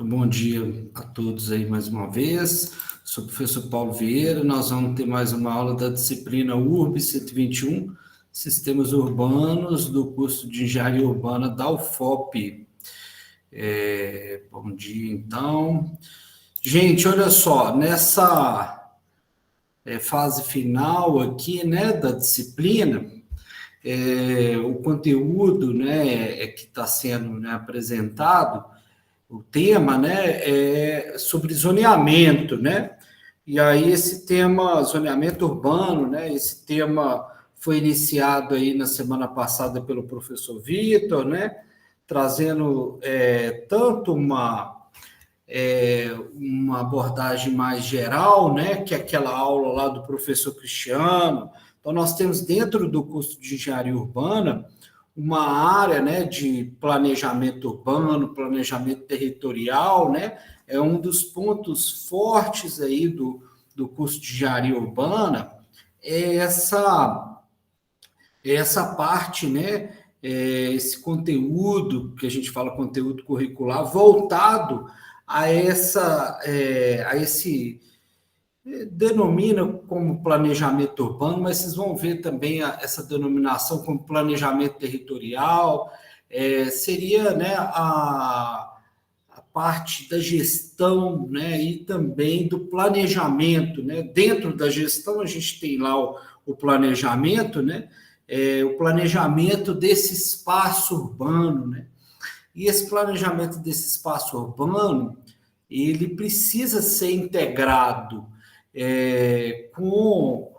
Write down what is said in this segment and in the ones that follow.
Então, bom dia a todos aí mais uma vez. Sou o professor Paulo Vieira. Nós vamos ter mais uma aula da disciplina URB 121, Sistemas Urbanos, do curso de Engenharia Urbana da UFOP. Bom dia, então. Gente, olha só, nessa fase final aqui, né, da disciplina, o conteúdo, né, que está sendo, né, apresentado, o tema, né, é sobre zoneamento, né? E aí esse tema, zoneamento urbano, né? Esse tema foi iniciado aí na semana passada pelo professor Vitor, né? Trazendo tanto uma abordagem mais geral, né? Que é aquela aula lá do professor Cristiano. Então, nós temos dentro do curso de engenharia urbana uma área, né, de planejamento urbano, planejamento territorial, né, é um dos pontos fortes aí do curso de engenharia urbana, é essa parte, né, esse conteúdo, que a gente fala conteúdo curricular, voltado a esse denomina como planejamento urbano, mas vocês vão ver também essa denominação como planejamento territorial, seria, né, a parte da gestão, né, e também do planejamento, né? Dentro da gestão a gente tem lá o planejamento, né, o planejamento desse espaço urbano, né? E esse planejamento desse espaço urbano, ele precisa ser integrado com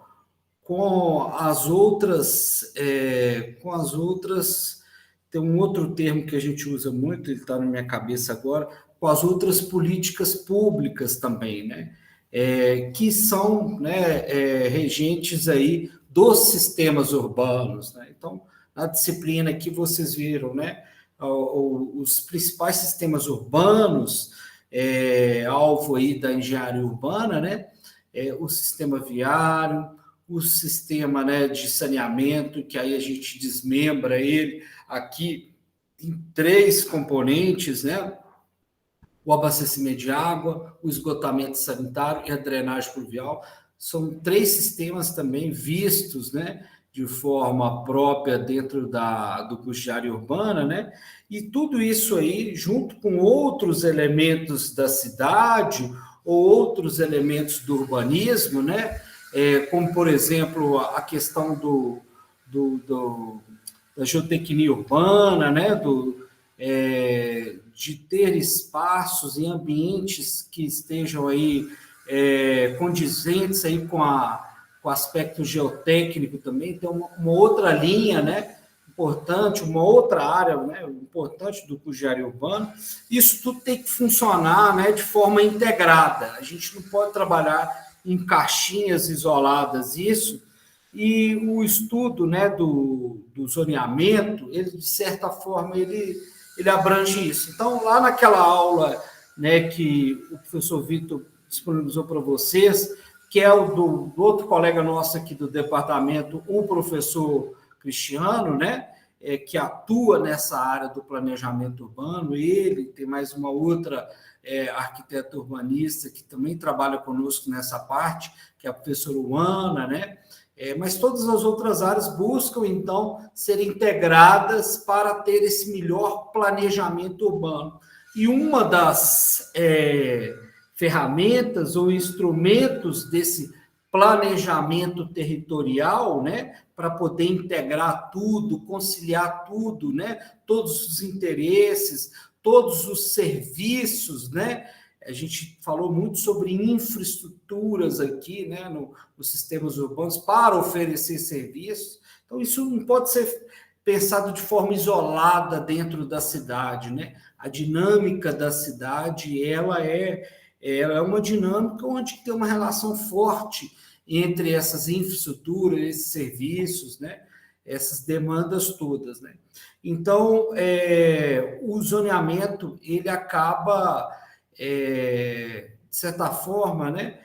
as outras, tem um outro termo que a gente usa muito, ele está na minha cabeça agora, com as outras políticas públicas também, né? Que são, né, regentes aí dos sistemas urbanos, né? Então, na disciplina que vocês viram, né, os principais sistemas urbanos, alvo aí da engenharia urbana, né? O sistema viário, o sistema, né, de saneamento, que aí a gente desmembra ele aqui em 3 componentes, né? O abastecimento de água, o esgotamento sanitário e a drenagem pluvial. São 3 sistemas também vistos, né, de forma própria dentro do curso de área urbana, né? E tudo isso aí, junto com outros elementos da cidade ou outros elementos do urbanismo, né? Como, por exemplo, a questão da geotecnia urbana, né? De ter espaços e ambientes que estejam aí condizentes aí com o aspecto geotécnico também. Tem uma outra linha, né, importante, uma outra área, né, importante do curso de área urbana. Isso tudo tem que funcionar, né, de forma integrada. A gente não pode trabalhar em caixinhas isoladas isso. E o estudo, né, do zoneamento, ele, de certa forma, ele abrange isso. Então, lá naquela aula, né, que o professor Vitor disponibilizou para vocês, que é o do outro colega nosso aqui do departamento, o professor Cristiano, né, que atua nessa área do planejamento urbano, ele tem mais uma outra arquiteta urbanista que também trabalha conosco nessa parte, que é a professora Luana, né? Mas todas as outras áreas buscam, então, ser integradas para ter esse melhor planejamento urbano. E uma das ferramentas ou instrumentos desse planejamento territorial, né, para poder integrar tudo, conciliar tudo, né, todos os interesses, todos os serviços, né? A gente falou muito sobre infraestruturas aqui, né, nos sistemas urbanos para oferecer serviços. Então, isso não pode ser pensado de forma isolada dentro da cidade, né? A dinâmica da cidade, ela é uma dinâmica onde tem uma relação forte entre essas infraestruturas, esses serviços, né? Essas demandas todas, né? Então, o zoneamento, ele acaba, de certa forma, né,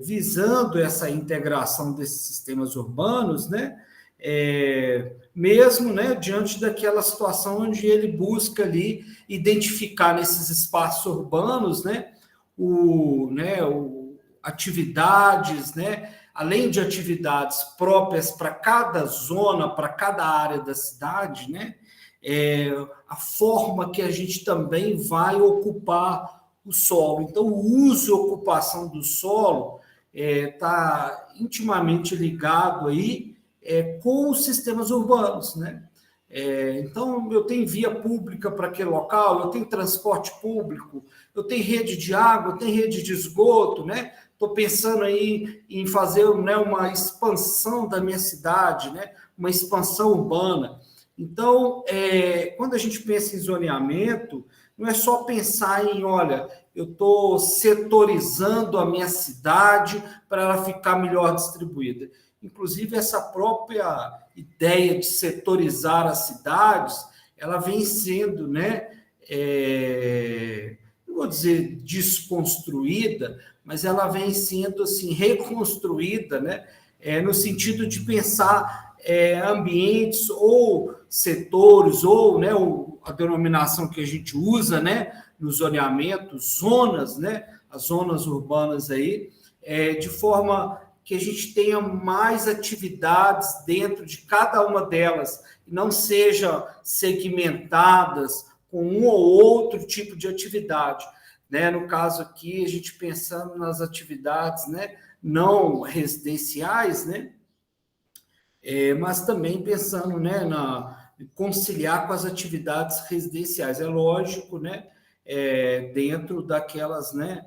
visando essa integração desses sistemas urbanos, né, mesmo, né, diante daquela situação onde ele busca ali identificar nesses espaços urbanos, né, atividades, né, além de atividades próprias para cada zona, para cada área da cidade, né, a forma que a gente também vai ocupar o solo. Então, o uso e ocupação do solo está intimamente ligado aí com os sistemas urbanos, né? Então, eu tenho via pública para aquele local, eu tenho transporte público, eu tenho rede de água, eu tenho rede de esgoto, né? Estou pensando aí em fazer, né, uma expansão da minha cidade, né? Uma expansão urbana. Então, quando a gente pensa em zoneamento, não é só pensar em, olha, eu estou setorizando a minha cidade para ela ficar melhor distribuída. Inclusive, essa própria ideia de setorizar as cidades, ela vem sendo, né, não vou dizer desconstruída, mas ela vem sendo assim reconstruída, né, no sentido de pensar ambientes ou setores, ou, né, a denominação que a gente usa, né, no zoneamento, zonas, né, as zonas urbanas aí, de forma que a gente tenha mais atividades dentro de cada uma delas, e não sejam segmentadas com um ou outro tipo de atividade, né? No caso aqui, a gente pensando nas atividades, né, não residenciais, né, mas também pensando, né, conciliar com as atividades residenciais. É lógico, né, dentro daquelas, né,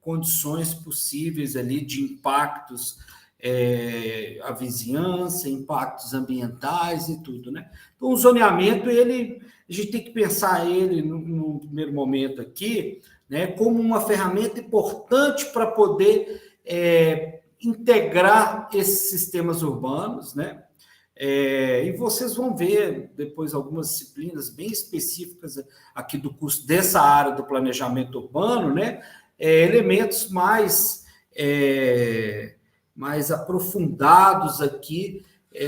condições possíveis ali de impactos à vizinhança, impactos ambientais e tudo, né? Então, o zoneamento, a gente tem que pensar ele, no primeiro momento aqui, né, como uma ferramenta importante para poder integrar esses sistemas urbanos, né? E vocês vão ver depois algumas disciplinas bem específicas aqui do curso dessa área do planejamento urbano, né? Elementos mais aprofundados aqui,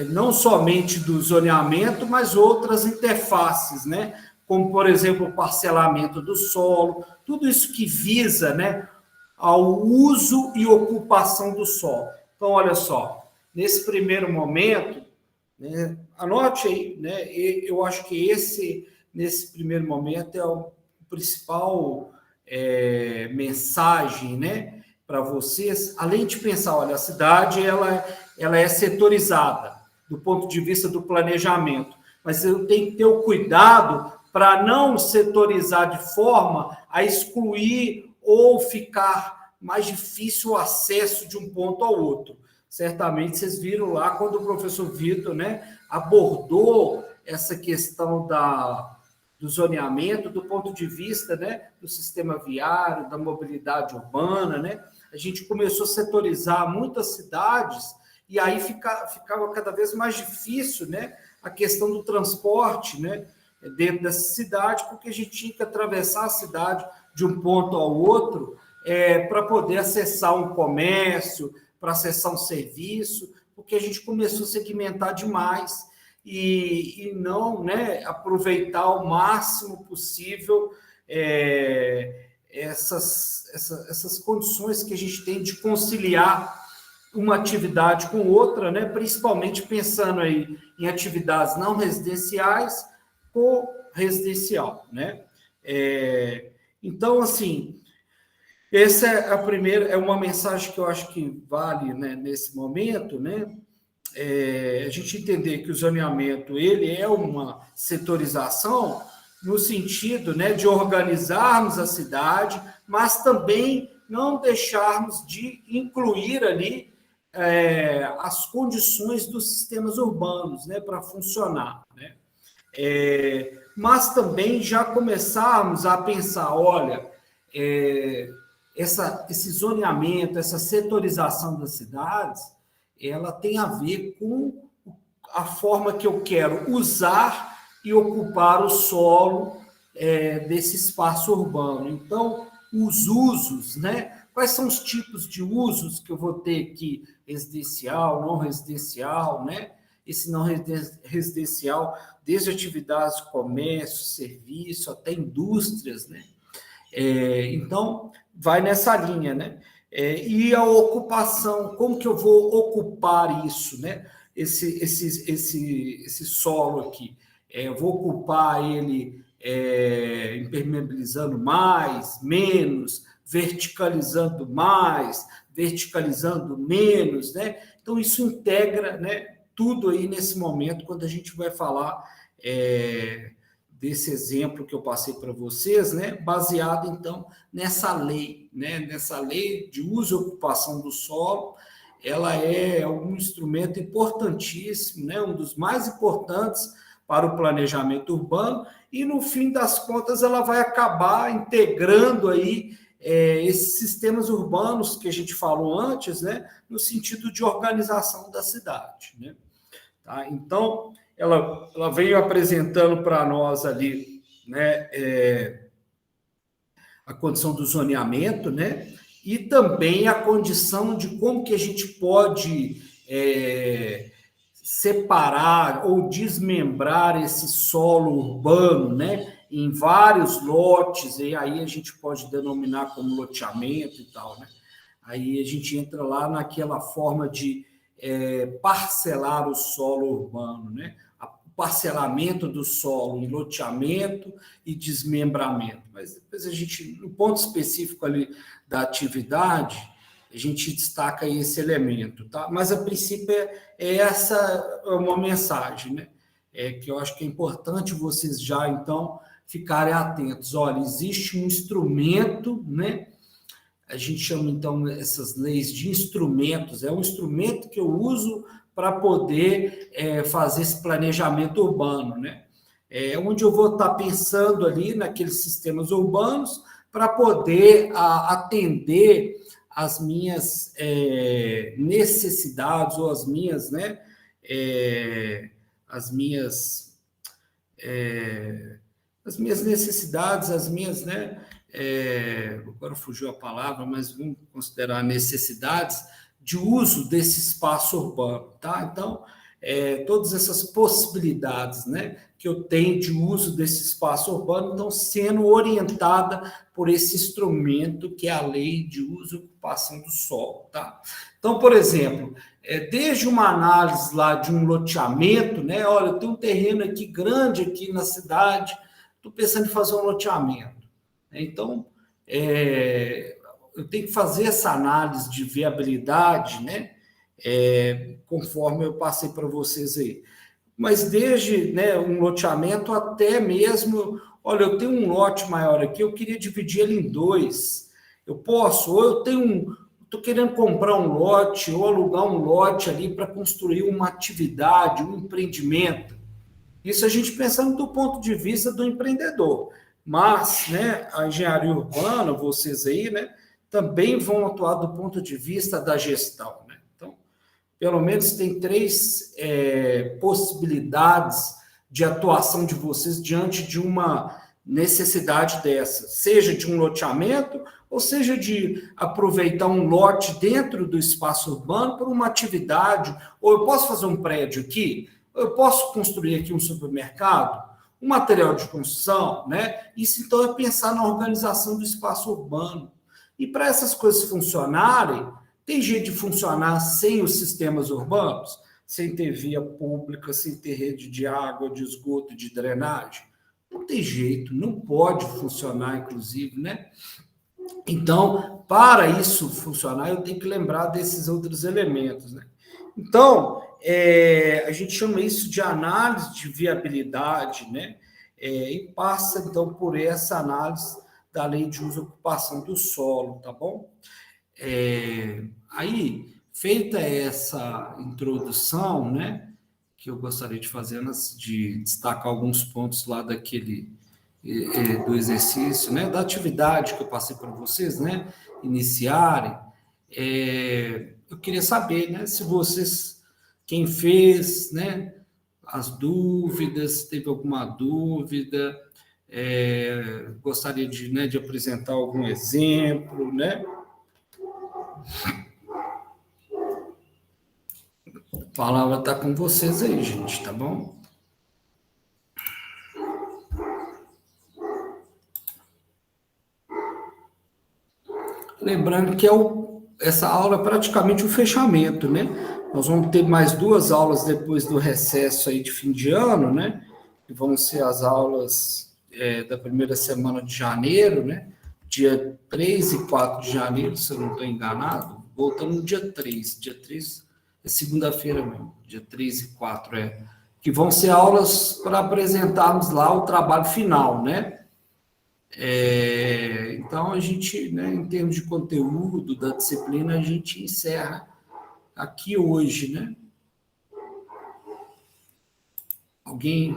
não somente do zoneamento, mas outras interfaces, né? Como, por exemplo, o parcelamento do solo, tudo isso que visa, né, ao uso e ocupação do solo. Então, olha só, nesse primeiro momento, né, anote aí, né, eu acho que nesse primeiro momento, é o principal mensagem, né, para vocês, além de pensar, olha, a cidade ela é setorizada do ponto de vista do planejamento, mas eu tenho que ter o cuidado para não setorizar de forma a excluir ou ficar mais difícil o acesso de um ponto ao outro. Certamente vocês viram lá quando o professor Vitor, né, abordou essa questão do zoneamento, do ponto de vista, né, do sistema viário, da mobilidade urbana, né? A gente começou a setorizar muitas cidades e aí ficava cada vez mais difícil, né, a questão do transporte, né, dentro dessa cidade, porque a gente tinha que atravessar a cidade de um ponto ao outro para poder acessar um comércio, para acessar um serviço, porque a gente começou a segmentar demais e não, né, aproveitar ao máximo possível essas condições que a gente tem de conciliar uma atividade com outra, né, principalmente pensando aí em atividades não residenciais ou residencial, né? Então, assim, essa é a primeira, é uma mensagem que eu acho que vale, né, nesse momento, né? A gente entender que o zoneamento ele é uma setorização no sentido, né, de organizarmos a cidade, mas também não deixarmos de incluir ali as condições dos sistemas urbanos, né, para funcionar, né? Mas também já começarmos a pensar, olha, esse zoneamento, essa setorização das cidades, ela tem a ver com a forma que eu quero usar e ocupar o solo desse espaço urbano. Então, os usos, né, Quais são os tipos de usos que eu vou ter aqui, residencial, não residencial, né? Esse não residencial, desde atividades de comércio, serviço, até indústrias, né? Então, vai nessa linha, né? E a ocupação, como que eu vou ocupar isso, né? Esse solo aqui. Eu vou ocupar ele impermeabilizando mais, menos, verticalizando mais, verticalizando menos, né? Então, isso integra, né, tudo aí nesse momento, quando a gente vai falar desse exemplo que eu passei para vocês, né, baseado, então, nessa lei, né, nessa lei de uso e ocupação do solo. Ela é um instrumento importantíssimo, né, um dos mais importantes para o planejamento urbano, e, no fim das contas, ela vai acabar integrando aí esses sistemas urbanos que a gente falou antes, né, no sentido de organização da cidade, né? Tá? Então, ela veio apresentando para nós ali, né, a condição do zoneamento, né, e também a condição de como que a gente pode separar ou desmembrar esse solo urbano, né, em vários lotes, e aí a gente pode denominar como loteamento e tal, né? Aí a gente entra lá naquela forma de parcelar o solo urbano, né? O parcelamento do solo em loteamento e desmembramento. Mas depois a gente, no ponto específico ali da atividade, a gente destaca esse elemento, tá? Mas a princípio essa uma mensagem, né? Que eu acho que é importante vocês já então ficarem atentos. Olha, existe um instrumento, né? A gente chama, então, essas leis de instrumentos. É um instrumento que eu uso para poder fazer esse planejamento urbano, né? Onde eu vou estar pensando ali naqueles sistemas urbanos para poder atender as minhas necessidades ou as minhas, né? As minhas necessidades, as minhas, né? Agora fugiu a palavra, mas vamos considerar necessidades de uso desse espaço urbano, tá? Então, todas essas possibilidades, né, que eu tenho de uso desse espaço urbano estão sendo orientadas por esse instrumento que é a lei de uso e ocupação do solo, tá? Então, por exemplo, desde uma análise lá de um loteamento, né? Olha, eu tenho um terreno aqui grande aqui na cidade, estou pensando em fazer um loteamento. Então, eu tenho que fazer essa análise de viabilidade, né? Conforme eu passei para vocês aí. Mas desde, né, um loteamento até mesmo, olha, eu tenho um lote maior aqui, eu queria dividir ele em dois. Eu posso, ou eu tenho estou querendo comprar um lote ou alugar um lote ali para construir uma atividade, um empreendimento. Isso a gente pensando do ponto de vista do empreendedor. Mas, né, a engenharia urbana, vocês aí, né, também vão atuar do ponto de vista da gestão, né? Então, pelo menos tem três possibilidades de atuação de vocês diante de uma necessidade dessa, seja de um loteamento, ou seja de aproveitar um lote dentro do espaço urbano para uma atividade, ou eu posso fazer um prédio aqui, eu posso construir aqui um supermercado, um material de construção, né? Isso, então, é pensar na organização do espaço urbano. E para essas coisas funcionarem, tem jeito de funcionar sem os sistemas urbanos? Sem ter via pública, sem ter rede de água, de esgoto, de drenagem? Não tem jeito, não pode funcionar, inclusive, né? Então, para isso funcionar, eu tenho que lembrar desses outros elementos, né? Então, a gente chama isso de análise de viabilidade, né? E passa, então, por essa análise da lei de uso e ocupação do solo, tá bom? Aí, feita essa introdução, né, que eu gostaria de fazer antes de destacar alguns pontos lá do exercício, né, da atividade que eu passei para vocês, né, iniciarem, eu queria saber, né, se vocês, quem fez, né, as dúvidas, teve alguma dúvida, gostaria de, né, de apresentar algum exemplo, né? A palavra está com vocês aí, gente, tá bom? Lembrando que essa aula é praticamente o fechamento, né? Nós vamos ter mais 2 aulas depois do recesso aí de fim de ano, né? Que vão ser as aulas da primeira semana de janeiro, né? Dia 3 e 4 de janeiro, se eu não estou enganado. Voltando no dia 3. Dia 3 é segunda-feira mesmo. Dia 3 e 4 que vão ser aulas para apresentarmos lá o trabalho final, né? Então, a gente, né, em termos de conteúdo da disciplina, a gente encerra aqui hoje, né? Alguém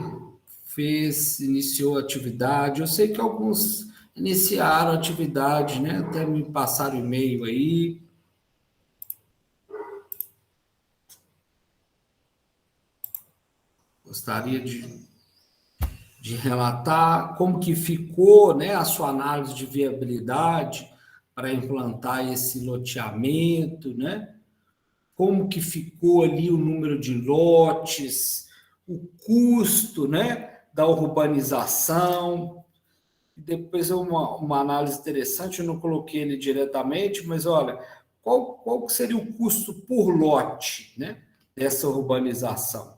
iniciou a atividade? Eu sei que alguns iniciaram a atividade, né? Até me passaram e-mail aí. Gostaria de relatar como que ficou, né, a sua análise de viabilidade para implantar esse loteamento, né? Como que ficou ali o número de lotes, o custo, né, da urbanização. Depois uma análise interessante, eu não coloquei ele diretamente, mas olha, qual seria o custo por lote, né, dessa urbanização?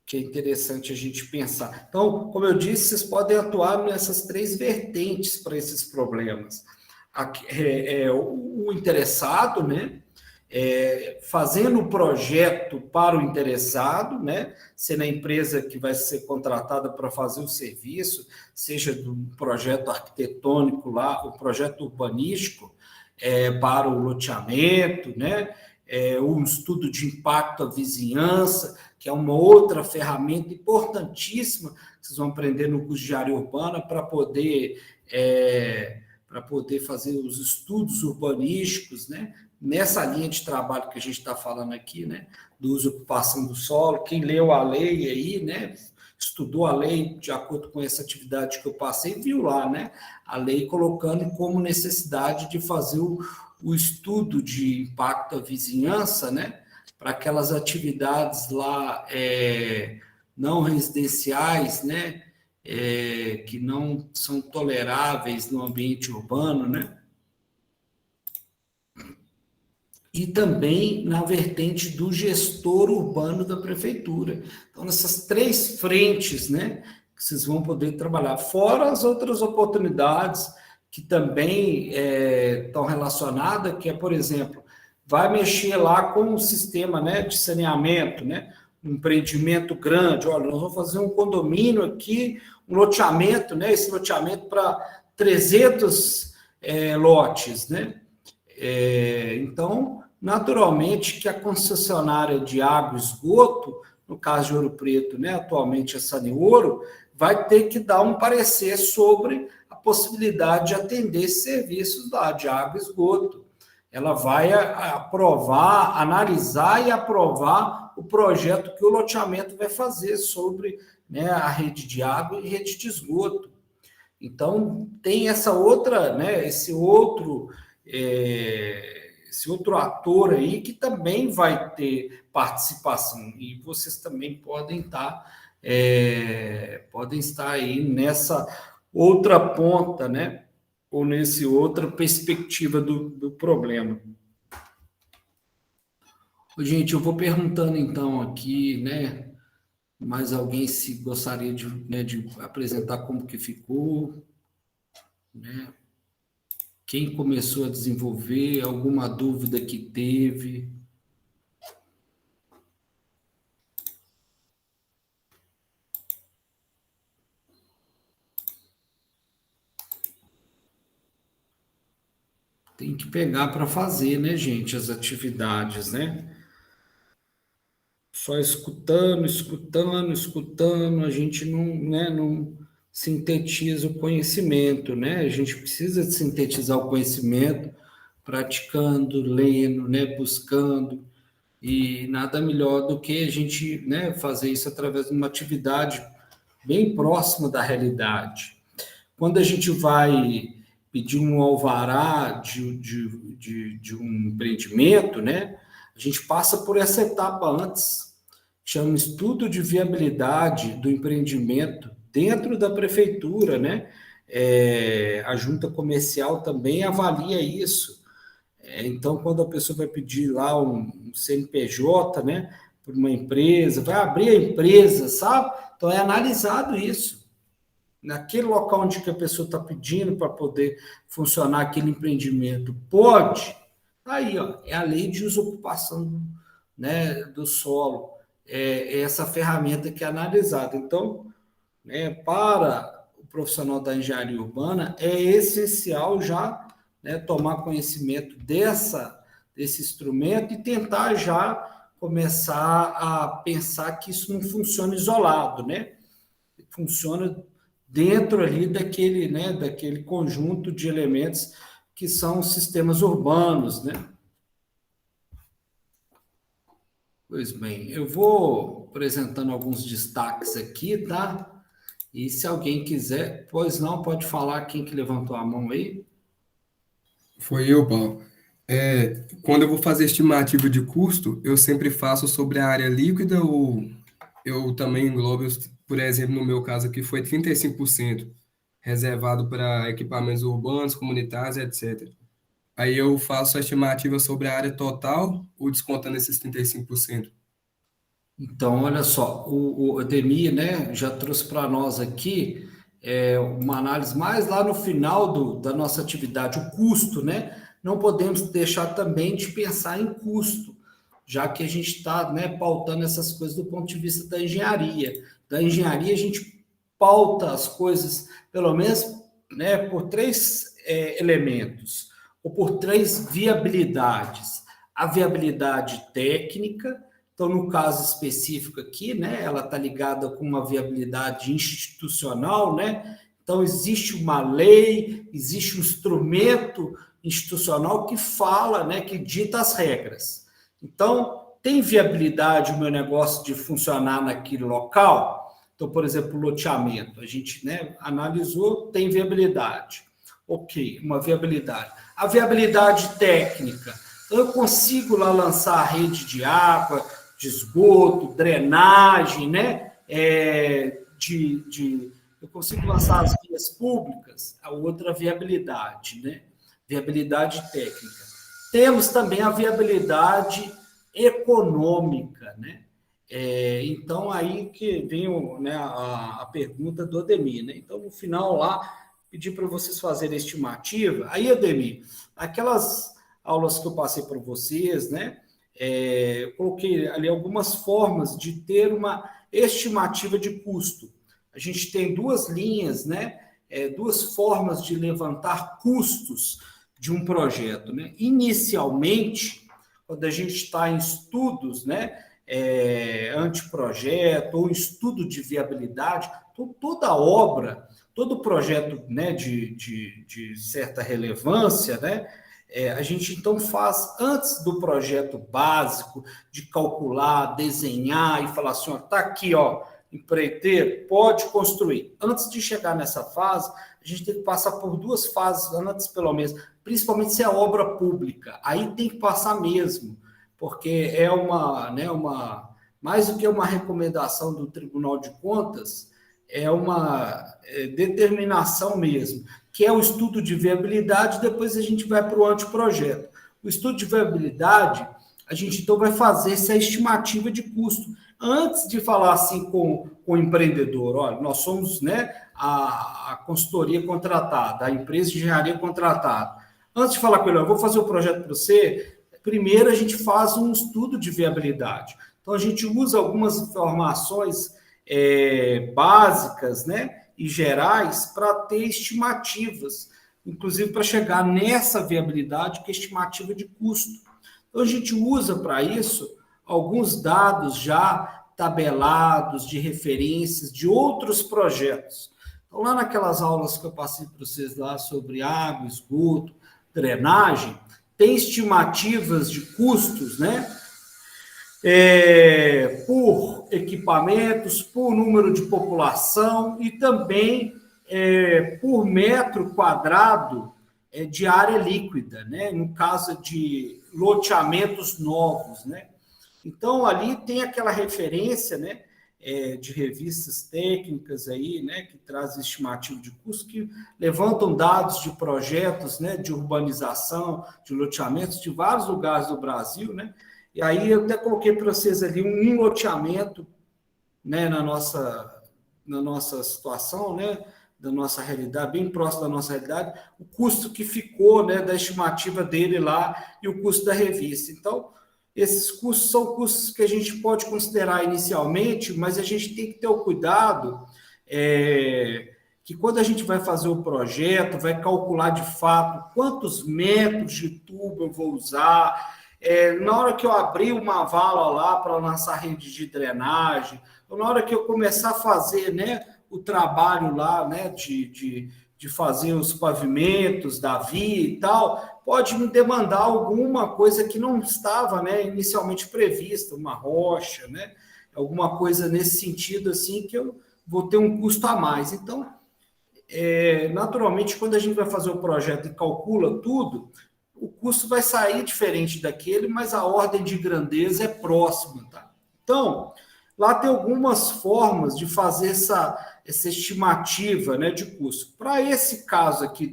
Que é interessante a gente pensar. Então, como eu disse, vocês podem atuar nessas 3 vertentes para esses problemas. O interessado, né? Fazendo o projeto para o interessado, né? Sendo a empresa que vai ser contratada para fazer o serviço, seja do projeto arquitetônico lá, o projeto urbanístico, para o loteamento, né? Um estudo de impacto à vizinhança, que é uma outra ferramenta importantíssima que vocês vão aprender no curso de área urbana para poder fazer os estudos urbanísticos, né? Nessa linha de trabalho que a gente está falando aqui, né? Do uso e ocupação do solo. Quem leu a lei aí, né? Estudou a lei de acordo com essa atividade que eu passei, viu lá, né? A lei colocando como necessidade de fazer o estudo de impacto à vizinhança, né? Para aquelas atividades lá não residenciais, né? Que não são toleráveis no ambiente urbano, né? E também na vertente do gestor urbano da prefeitura. Então, nessas 3 frentes, né, que vocês vão poder trabalhar, fora as outras oportunidades que também estão relacionadas, que é, por exemplo, vai mexer lá com o sistema, né, de saneamento, né, um empreendimento grande, olha, nós vamos fazer um condomínio aqui, um loteamento, né, esse loteamento para 300 lotes, né, então, naturalmente que a concessionária de água e esgoto, no caso de Ouro Preto, né, atualmente é Saneouro, vai ter que dar um parecer sobre a possibilidade de atender esses serviços lá de água e esgoto. Ela vai aprovar, analisar e aprovar o projeto que o loteamento vai fazer sobre, né, a rede de água e rede de esgoto. Então, tem essa outra, né, esse outro ator aí que também vai ter participação, e vocês também podem estar aí nessa outra ponta, né? Ou nessa outra perspectiva do problema. Gente, eu vou perguntando então aqui, né? Mais alguém se gostaria de apresentar como que ficou, né? Quem começou a desenvolver, alguma dúvida que teve. Tem que pegar para fazer, né, gente, as atividades, né? Só escutando, a gente não, né, não sintetiza o conhecimento, né? A gente precisa de sintetizar o conhecimento praticando, lendo, né, buscando, e nada melhor do que a gente, né, fazer isso através de uma atividade bem próxima da realidade. Quando a gente vai pedir um alvará de um empreendimento, né? A gente passa por essa etapa antes, chama estudo de viabilidade do empreendimento dentro da prefeitura, né? A junta comercial também avalia isso. Então, quando a pessoa vai pedir lá um CNPJ, né, para uma empresa, vai abrir a empresa, sabe? Então, é analisado isso. Naquele local onde que a pessoa está pedindo para poder funcionar aquele empreendimento, pode? Aí, ó, é a lei de usucapião, né, do solo. É essa ferramenta que é analisada. Então, para o profissional da engenharia urbana, é essencial já, né, tomar conhecimento desse instrumento e tentar já começar a pensar que isso não funciona isolado, né? Funciona dentro ali daquele, né, daquele conjunto de elementos que são os sistemas urbanos, né? Pois bem, eu vou apresentando alguns destaques aqui, tá? E se alguém quiser, pois não, pode falar quem que levantou a mão aí. Foi eu, Paulo. Quando eu vou fazer estimativa de custo, eu sempre faço sobre a área líquida ou eu também englobo, por exemplo, no meu caso aqui foi 35% reservado para equipamentos urbanos, comunitários, etc. Aí eu faço a estimativa sobre a área total, ou descontando esses 35%. Então, olha só, o Ademir, né, já trouxe para nós aqui uma análise mais lá no final da nossa atividade, o custo, né? Não podemos deixar também de pensar em custo, já que a gente está, né, pautando essas coisas do ponto de vista da engenharia. Da engenharia, a gente pauta as coisas, pelo menos, né, por três elementos, ou por três viabilidades. A viabilidade técnica. Então, no caso específico aqui, né, ela está ligada com uma viabilidade institucional, né? Então, existe uma lei, existe um instrumento institucional que fala, né, que dita as regras. Então, tem viabilidade o meu negócio de funcionar naquele local? Então, por exemplo, loteamento, a gente, né, analisou, tem viabilidade. Ok, uma viabilidade. A viabilidade técnica, eu consigo lá lançar a rede de água, de esgoto, drenagem, né? Eu consigo lançar as vias públicas, a outra viabilidade, né? Viabilidade técnica. Temos também a viabilidade econômica, né? Então, aí que vem né, a pergunta do Ademir, né? Então, no final lá, pedi para vocês fazerem a estimativa. Aí, Ademir, aquelas aulas que eu passei para vocês, né? Eu coloquei ali algumas formas de ter uma estimativa de custo. A gente tem duas linhas, né? Duas formas de levantar custos de um projeto, né? Inicialmente, quando a gente está em estudos, né? Anteprojeto ou estudo de viabilidade, toda obra, todo projeto, né, de certa relevância, né? A gente então faz antes do projeto básico de calcular, desenhar e falar assim, ó, tá aqui, ó, empreiteiro, pode construir. Antes de chegar nessa fase, a gente tem que passar por duas fases antes, pelo menos, principalmente se é obra pública. Aí tem que passar mesmo, porque é mais do que uma recomendação do Tribunal de Contas, é uma determinação mesmo, que é o estudo de viabilidade, depois a gente vai para o anteprojeto. O estudo de viabilidade, a gente então vai fazer essa estimativa de custo. Antes de falar assim com o empreendedor, olha, nós somos, né, a consultoria contratada, a empresa de engenharia contratada. Antes de falar com ele, eu vou fazer o projeto para você, primeiro a gente faz um estudo de viabilidade. Então, a gente usa algumas informações básicas, né, e gerais para ter estimativas, inclusive para chegar nessa viabilidade, que é estimativa de custo. Então, a gente usa para isso alguns dados já tabelados de referências de outros projetos. Então, lá naquelas aulas que eu passei para vocês lá sobre água, esgoto, drenagem, tem estimativas de custos, né? Por equipamentos, por número de população e também por metro quadrado de área líquida, né? No caso de loteamentos novos, né? Então, ali tem aquela referência, né, de revistas técnicas aí, né, que trazem estimativa de custo, que levantam dados de projetos, né, de urbanização, de loteamentos de vários lugares do Brasil, né? E aí eu até coloquei para vocês ali um loteamento, né, na nossa situação, né, da nossa realidade, bem próximo da nossa realidade, o custo que ficou, né, da estimativa dele lá e o custo da revista. Então, esses custos são custos que a gente pode considerar inicialmente, mas a gente tem que ter o cuidado que quando a gente vai fazer o projeto, vai calcular de fato quantos metros de tubo eu vou usar, na hora que eu abrir uma vala lá para lançar rede de drenagem, ou na hora que eu começar a fazer, né, o trabalho lá, né, de fazer os pavimentos da via e tal, pode me demandar alguma coisa que não estava, né, inicialmente prevista, uma rocha, né, alguma coisa nesse sentido, assim, que eu vou ter um custo a mais. Então, naturalmente, quando a gente vai fazer o projeto e calcula tudo, o custo vai sair diferente daquele, mas a ordem de grandeza é próxima, tá? Então, lá tem algumas formas de fazer essa estimativa, né, de custo. Para esse caso aqui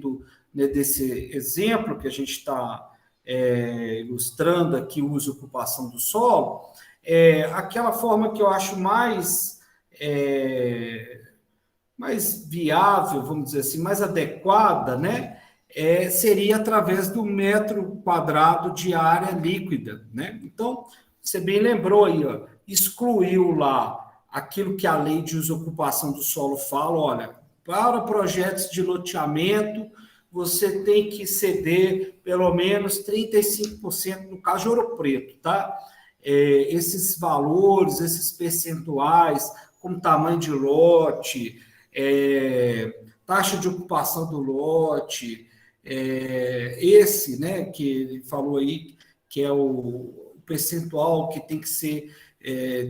né, desse exemplo que a gente está ilustrando aqui, o uso e ocupação do solo, aquela forma que eu acho mais viável, vamos dizer assim, mais adequada, né, seria através do metro quadrado de área líquida, né? Então, você bem lembrou aí, ó, excluiu lá aquilo que a lei de uso e ocupação do solo fala, olha, para projetos de loteamento, você tem que ceder pelo menos 35%, no caso de Ouro Preto, tá? Esses valores, esses percentuais, como tamanho de lote, taxa de ocupação do lote, esse, né, que ele falou aí, que é o percentual que tem que ser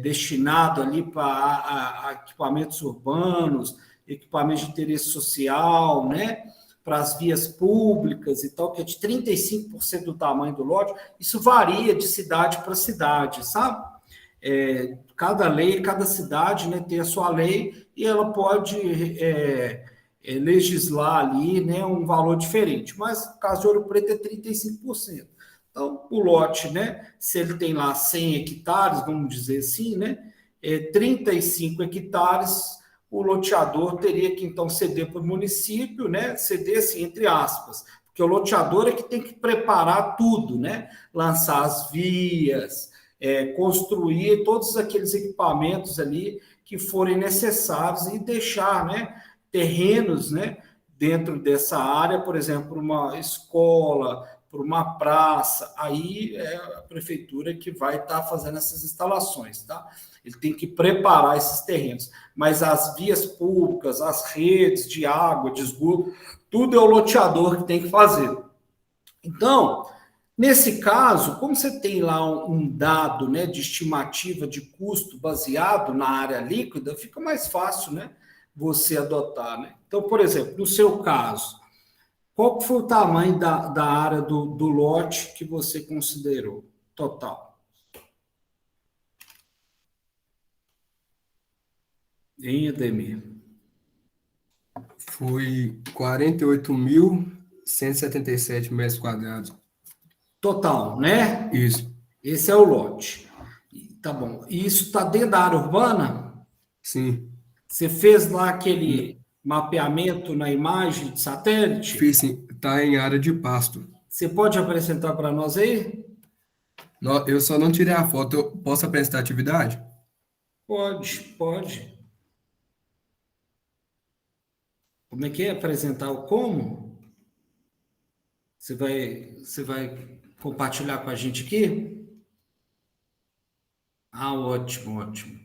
destinado ali para equipamentos urbanos, equipamentos de interesse social, né, para as vias públicas e tal, que é de 35% do tamanho do lote. Isso varia de cidade para cidade, sabe? Cada lei, cada cidade, né, tem a sua lei e ela pode legislar ali, né, um valor diferente. Mas no caso de Ouro Preto é 35%. Então, o lote, né, se ele tem lá 100 hectares, vamos dizer assim, né, 35 hectares, o loteador teria que, então, ceder para o município, né, ceder, assim, entre aspas, porque o loteador é que tem que preparar tudo, né, lançar as vias, construir todos aqueles equipamentos ali que forem necessários e deixar, né, terrenos, né, dentro dessa área, por exemplo, uma escola, por uma praça, aí é a prefeitura que vai estar fazendo essas instalações, tá? Ele tem que preparar esses terrenos, mas as vias públicas, as redes de água, de esgoto, tudo é o loteador que tem que fazer. Então, nesse caso, como você tem lá um dado, né, de estimativa de custo baseado na área líquida, fica mais fácil, né, você adotar, né? Então, por exemplo, no seu caso, qual foi o tamanho da área do lote que você considerou total? Em Ademir? Foi 48.177 metros quadrados. Total, né? Isso. Esse é o lote. Tá bom. E isso está dentro da área urbana? Sim. Você fez lá aquele mapeamento na imagem de satélite? Fiz sim. Está em área de pasto. Você pode apresentar para nós aí? Eu só não tirei a foto. Eu posso apresentar a atividade? Pode, pode. Como é que é apresentar o como? Você vai compartilhar com a gente aqui? Ah, ótimo, ótimo.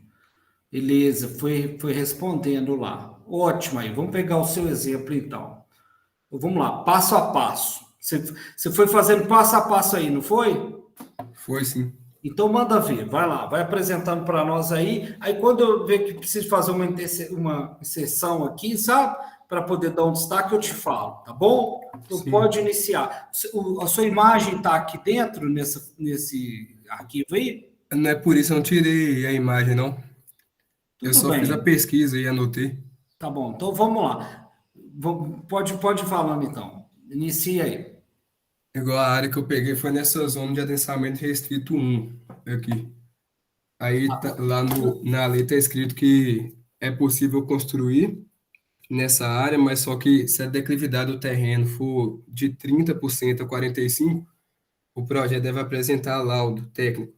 Beleza, foi respondendo lá. Ótimo aí. Vamos pegar o seu exemplo então. Então, vamos lá, passo a passo. Você foi fazendo passo a passo aí, não foi? Foi sim. Então manda ver, vai lá, vai apresentando para nós aí. Aí quando eu ver que preciso fazer uma inserção aqui, sabe? para poder dar um destaque, eu te falo, tá bom? Então, Sim. pode iniciar. A sua imagem está aqui dentro, nesse arquivo aí? Não é por isso que eu não tirei a imagem, não. Eu Tudo só fiz a bem. pesquisa e anotei. Tá bom, então vamos lá. Pode ir falando, então. Inicia aí. Igual a área que eu peguei foi nessa zona de adensamento restrito 1, aqui. Aí lá na lei está escrito que é possível construir nessa área, mas só que se a declividade do terreno for de 30% a 45%, o projeto deve apresentar laudo técnico,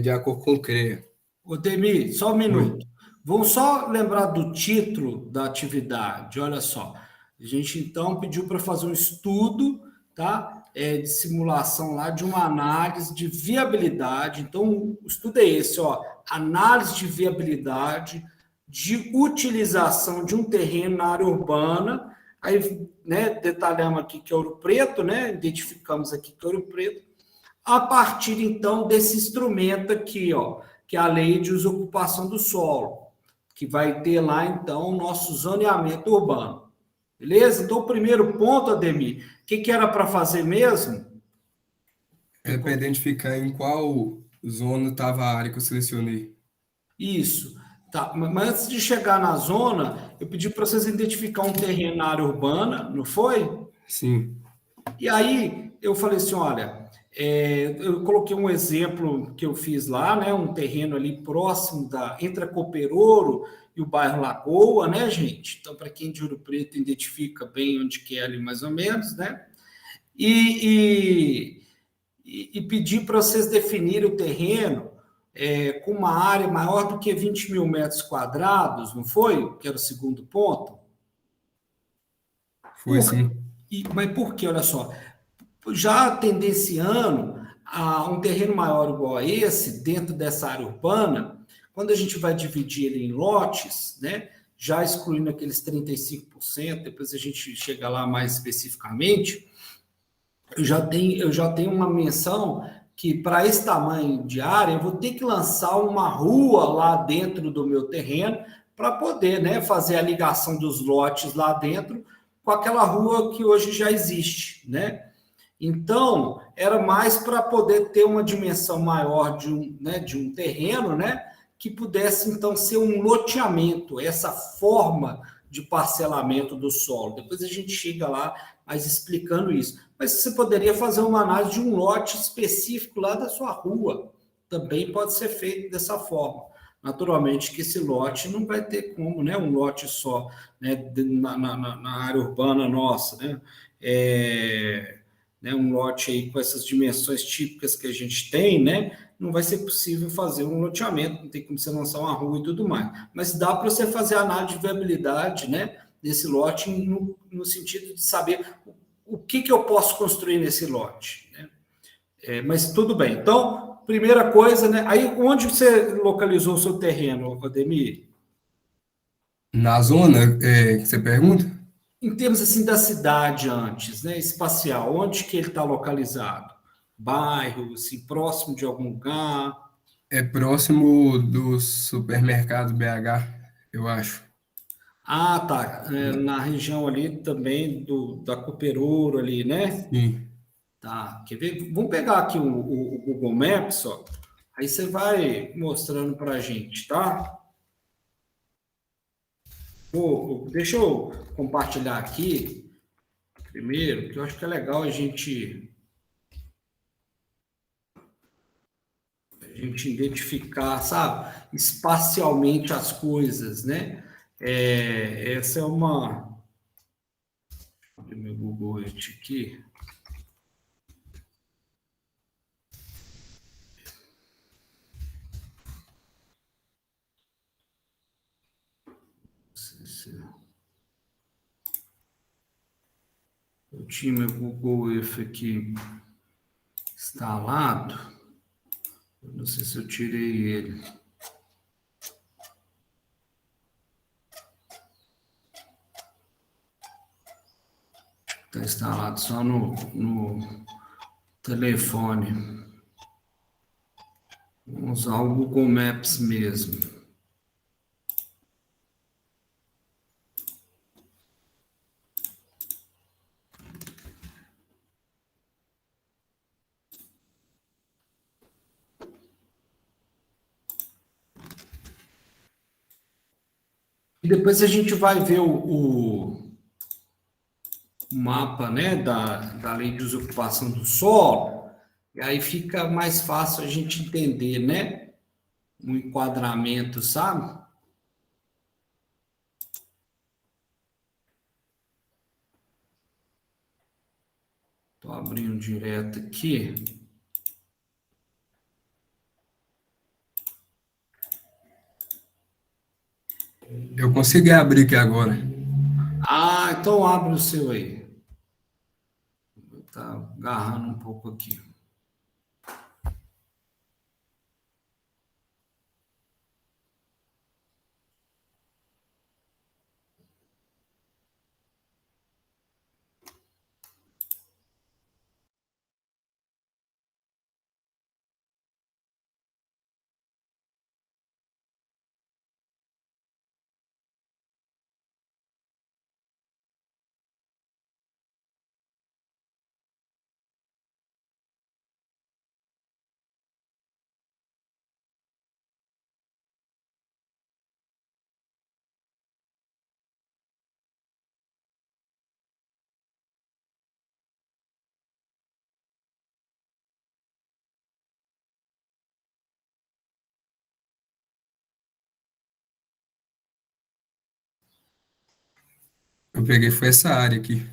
de acordo com o CREA. Ô, Demi, só um Oi. minuto. Vamos só lembrar do título da atividade. Olha só. A gente, então, pediu para fazer um estudo, tá? De simulação lá de uma análise de viabilidade. Então, o estudo é esse, ó. Análise de viabilidade de utilização de um terreno na área urbana. Aí, né, detalhamos aqui que é Ouro Preto, né? Identificamos aqui que é Ouro Preto a partir, então, desse instrumento aqui, ó, que é a lei de desocupação do solo, que vai ter lá, então, o nosso zoneamento urbano. Beleza? Então, o primeiro ponto, Ademir, o que era para fazer mesmo? É para identificar em qual zona estava a área que eu selecionei. Isso. Tá, mas antes de chegar na zona, eu pedi para vocês identificar um terreno na área urbana, não foi? Sim, E aí eu falei assim, olha, eu coloquei um exemplo que eu fiz lá, né? Um terreno ali próximo entre a Cooperouro e o bairro Lagoa, né, gente? Então, para quem de Ouro Preto identifica bem onde que é ali mais ou menos, né? E, e pedir para vocês definirem o terreno com uma área maior do que 20 mil metros quadrados, não foi? Que era o segundo ponto. foi Por, sim. mas por quê? Olha só, já tendenciando a um terreno maior igual a esse, dentro dessa área urbana, quando a gente vai dividir ele em lotes, né, já excluindo aqueles 35%, depois a gente chega lá mais especificamente, eu já tenho uma menção que para esse tamanho de área, eu vou ter que lançar uma rua lá dentro do meu terreno para poder, né, fazer a ligação dos lotes lá dentro com aquela rua que hoje já existe, né? Então, era mais para poder ter uma dimensão maior de um terreno, né, que pudesse, então, ser um loteamento, essa forma de parcelamento do solo. Depois a gente chega lá mais explicando isso. Mas você poderia fazer uma análise de um lote específico lá da sua rua. Também pode ser feito dessa forma. Naturalmente que esse lote não vai ter como, né, um lote só, né, na área urbana nossa, né? Um lote aí com essas dimensões típicas que a gente tem, né? Não vai ser possível fazer um loteamento, não tem como você lançar uma rua e tudo mais. Mas dá para você fazer a análise de viabilidade, né? Desse lote no sentido de saber o que eu posso construir nesse lote, né? Mas tudo bem. Então, primeira coisa, né? Aí, onde você localizou o seu terreno, Ademir? Na zona, que você pergunta? Em termos assim da cidade antes, né, espacial, onde que ele está localizado? Bairro, assim, próximo de algum lugar? É próximo do supermercado BH, eu acho. Ah, tá. Na região ali também da Cooperouro ali, né? Sim. Tá. Quer ver? Vamos pegar aqui o Google Maps, ó. Aí você vai mostrando para a gente, tá? Deixa eu compartilhar aqui primeiro, que eu acho que é legal a gente identificar, sabe, espacialmente as coisas, né? Essa é uma. Deixa eu ver meu Google Earth aqui. Eu tinha meu Google Earth aqui instalado. Eu não sei se eu tirei ele. Está instalado só no telefone. Vamos usar o Google Maps mesmo. depois a gente vai ver o mapa, né, da lei de desocupação do solo, e aí fica mais fácil a gente entender, né, o enquadramento, sabe? Estou abrindo direto aqui. Eu consegui abrir aqui agora. Ah, então abre o seu aí. Tá agarrando um pouco aqui. Eu peguei foi essa área aqui.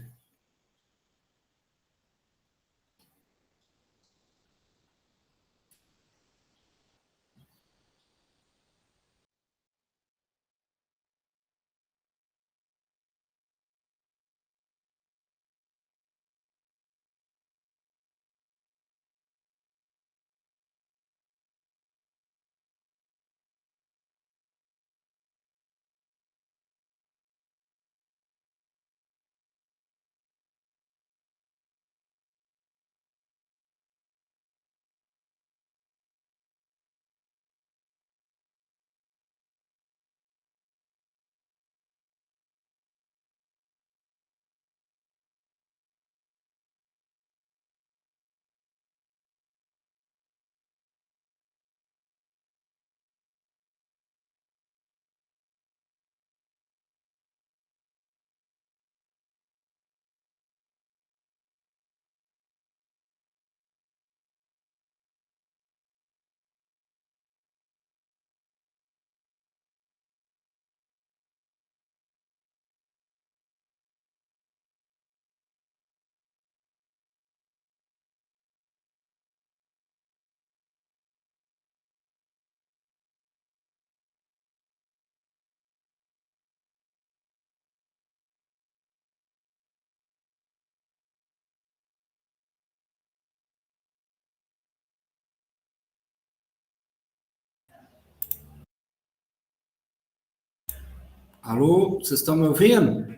Alô, vocês estão me ouvindo?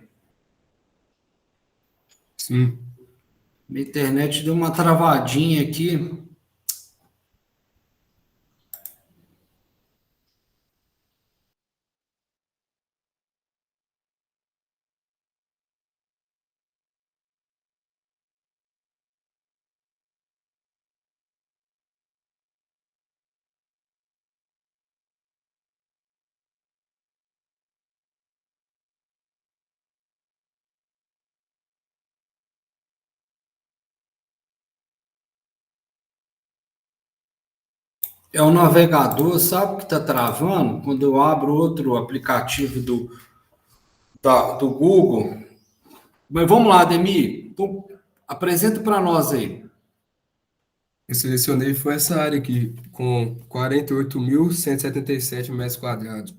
Sim. Minha internet deu uma travadinha aqui. É o navegador, sabe que está travando? Quando eu abro outro aplicativo do Google. Mas vamos lá, Ademir. Então, apresenta para nós aí. Eu selecionei foi essa área aqui, com 48.177 metros quadrados.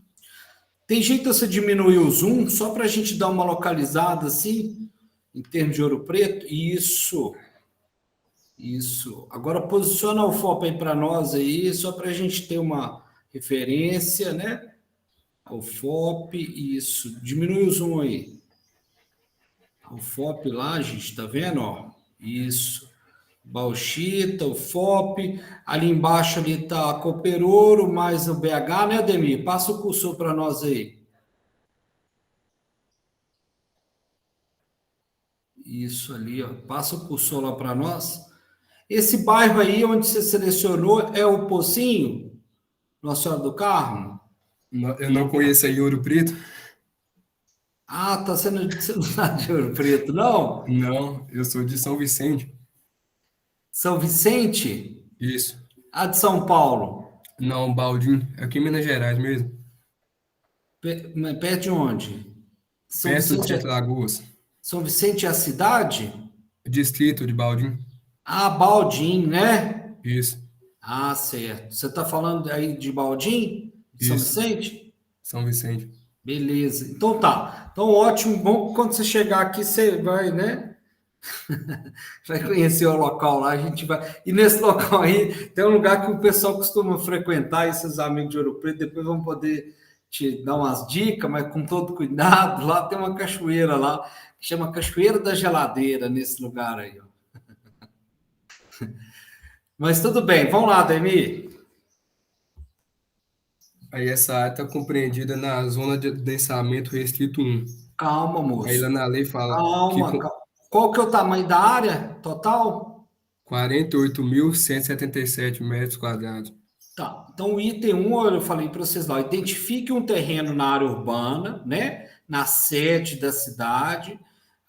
Tem jeito de você diminuir o zoom só para a gente dar uma localizada assim, em termos de Ouro Preto? Isso, isso. Agora posiciona o FOP aí para nós aí, só para a gente ter uma referência, né? O FOP, isso. Diminui o zoom aí. O FOP lá, gente, tá vendo? Ó, isso. Bauxita, o FOP. Ali embaixo ali tá Cooperouro, mais o BH, né, Ademir? Passa o cursor para nós aí. Isso ali, ó. Passa o cursor lá para nós. Esse bairro aí onde você selecionou é o Pocinho, Nossa Senhora do Carmo? Eu não conheço aí Ouro Preto. Ah, tá sendo você não tá de Ouro Preto, não? Não, eu sou de São Vicente. São Vicente? Isso. Ah, de São Paulo. Não, Baldinho, aqui em Minas Gerais mesmo. Mas perto de onde? São Perto de Vicente, Sete Lagoas. São Vicente é a cidade? Distrito de Baldinho. Ah, Baldim, né? Isso, Ah, certo. Você está falando aí de Baldim, de São isso. Vicente? São Vicente. Beleza. Então tá. Então ótimo, bom que quando você chegar aqui você vai, né? Vai conhecer o local lá, a gente vai. E nesse local aí tem um lugar que o pessoal costuma frequentar, e seus amigos de Ouro Preto depois vão poder te dar umas dicas, mas com todo cuidado. Lá tem uma cachoeira lá, que chama Cachoeira da Geladeira, nesse lugar aí, ó. Mas tudo bem, vamos lá, Demi. Aí essa área está compreendida na zona de densamento restrito 1. Calma, Aí lá moço. na lei fala que Calma, com calma. Qual que é o tamanho da área total? 48.177 metros quadrados. Tá. Então, o item um eu falei para vocês lá, identifique um terreno na área urbana, né? Na sede da cidade,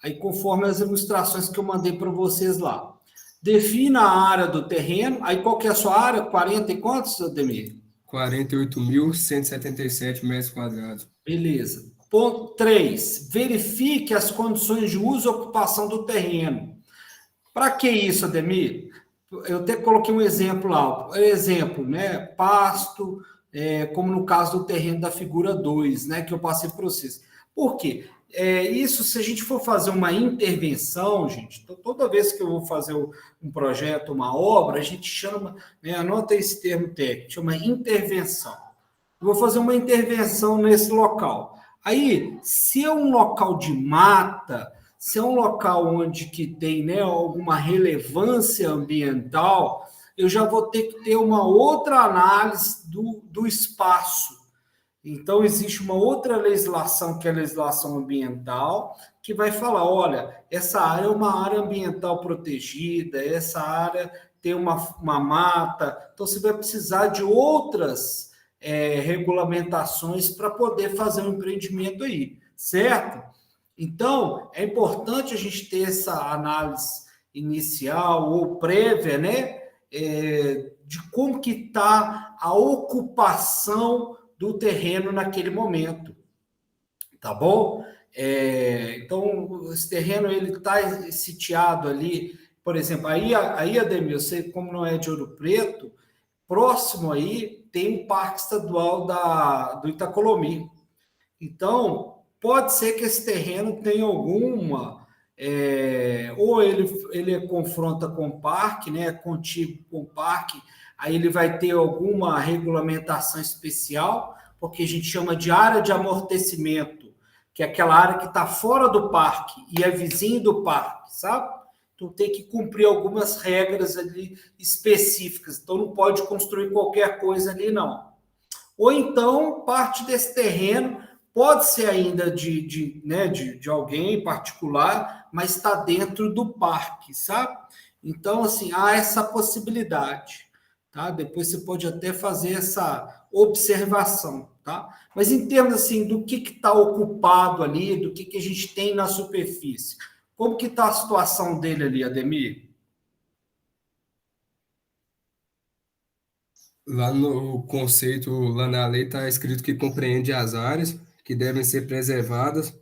aí conforme as ilustrações que eu mandei para vocês lá. Defina a área do terreno, aí qual que é a sua área? 40 e quantos, Ademir? 48.177 metros quadrados. Beleza. Ponto 3. Verifique as condições de uso e ocupação do terreno. Para que isso, Ademir? Eu até coloquei um exemplo lá. Exemplo, né? Pasto, como no caso do terreno da figura 2, né? Que eu passei para vocês. Por quê? Isso, se a gente for fazer uma intervenção, gente, toda vez que eu vou fazer um projeto, uma obra, a gente chama, né, anota esse termo técnico, chama intervenção. Eu vou fazer uma intervenção nesse local. Aí, se é um local de mata, se é um local onde que tem, né, alguma relevância ambiental, eu já vou ter que ter uma outra análise do espaço. Então, existe uma outra legislação, que é a legislação ambiental, que vai falar: olha, essa área é uma área ambiental protegida, essa área tem uma mata, então você vai precisar de outras regulamentações para poder fazer um empreendimento aí, certo? Então, é importante a gente ter essa análise inicial ou prévia, né? De como que está a ocupação do terreno naquele momento, tá bom? Então, esse terreno ele está sitiado ali, por exemplo, aí Ademir, você como não é de Ouro Preto, próximo aí tem o Parque Estadual do Itacolomi. Então, pode ser que esse terreno tenha alguma, ou ele confronta com o parque, né, contíguo com o parque, aí ele vai ter alguma regulamentação especial, porque a gente chama de área de amortecimento, que é aquela área que está fora do parque e é vizinho do parque, sabe? Então tem que cumprir algumas regras ali específicas, então não pode construir qualquer coisa ali, não. Ou então, parte desse terreno pode ser ainda né, de alguém particular, mas está dentro do parque, sabe? Então, assim, há essa possibilidade, tá? Depois você pode até fazer essa observação, tá? Mas em termos, assim, do que está ocupado ali, do que a gente tem na superfície, como que está a situação dele ali, Ademir? Lá no conceito, lá na lei, está escrito que compreende as áreas que devem ser preservadas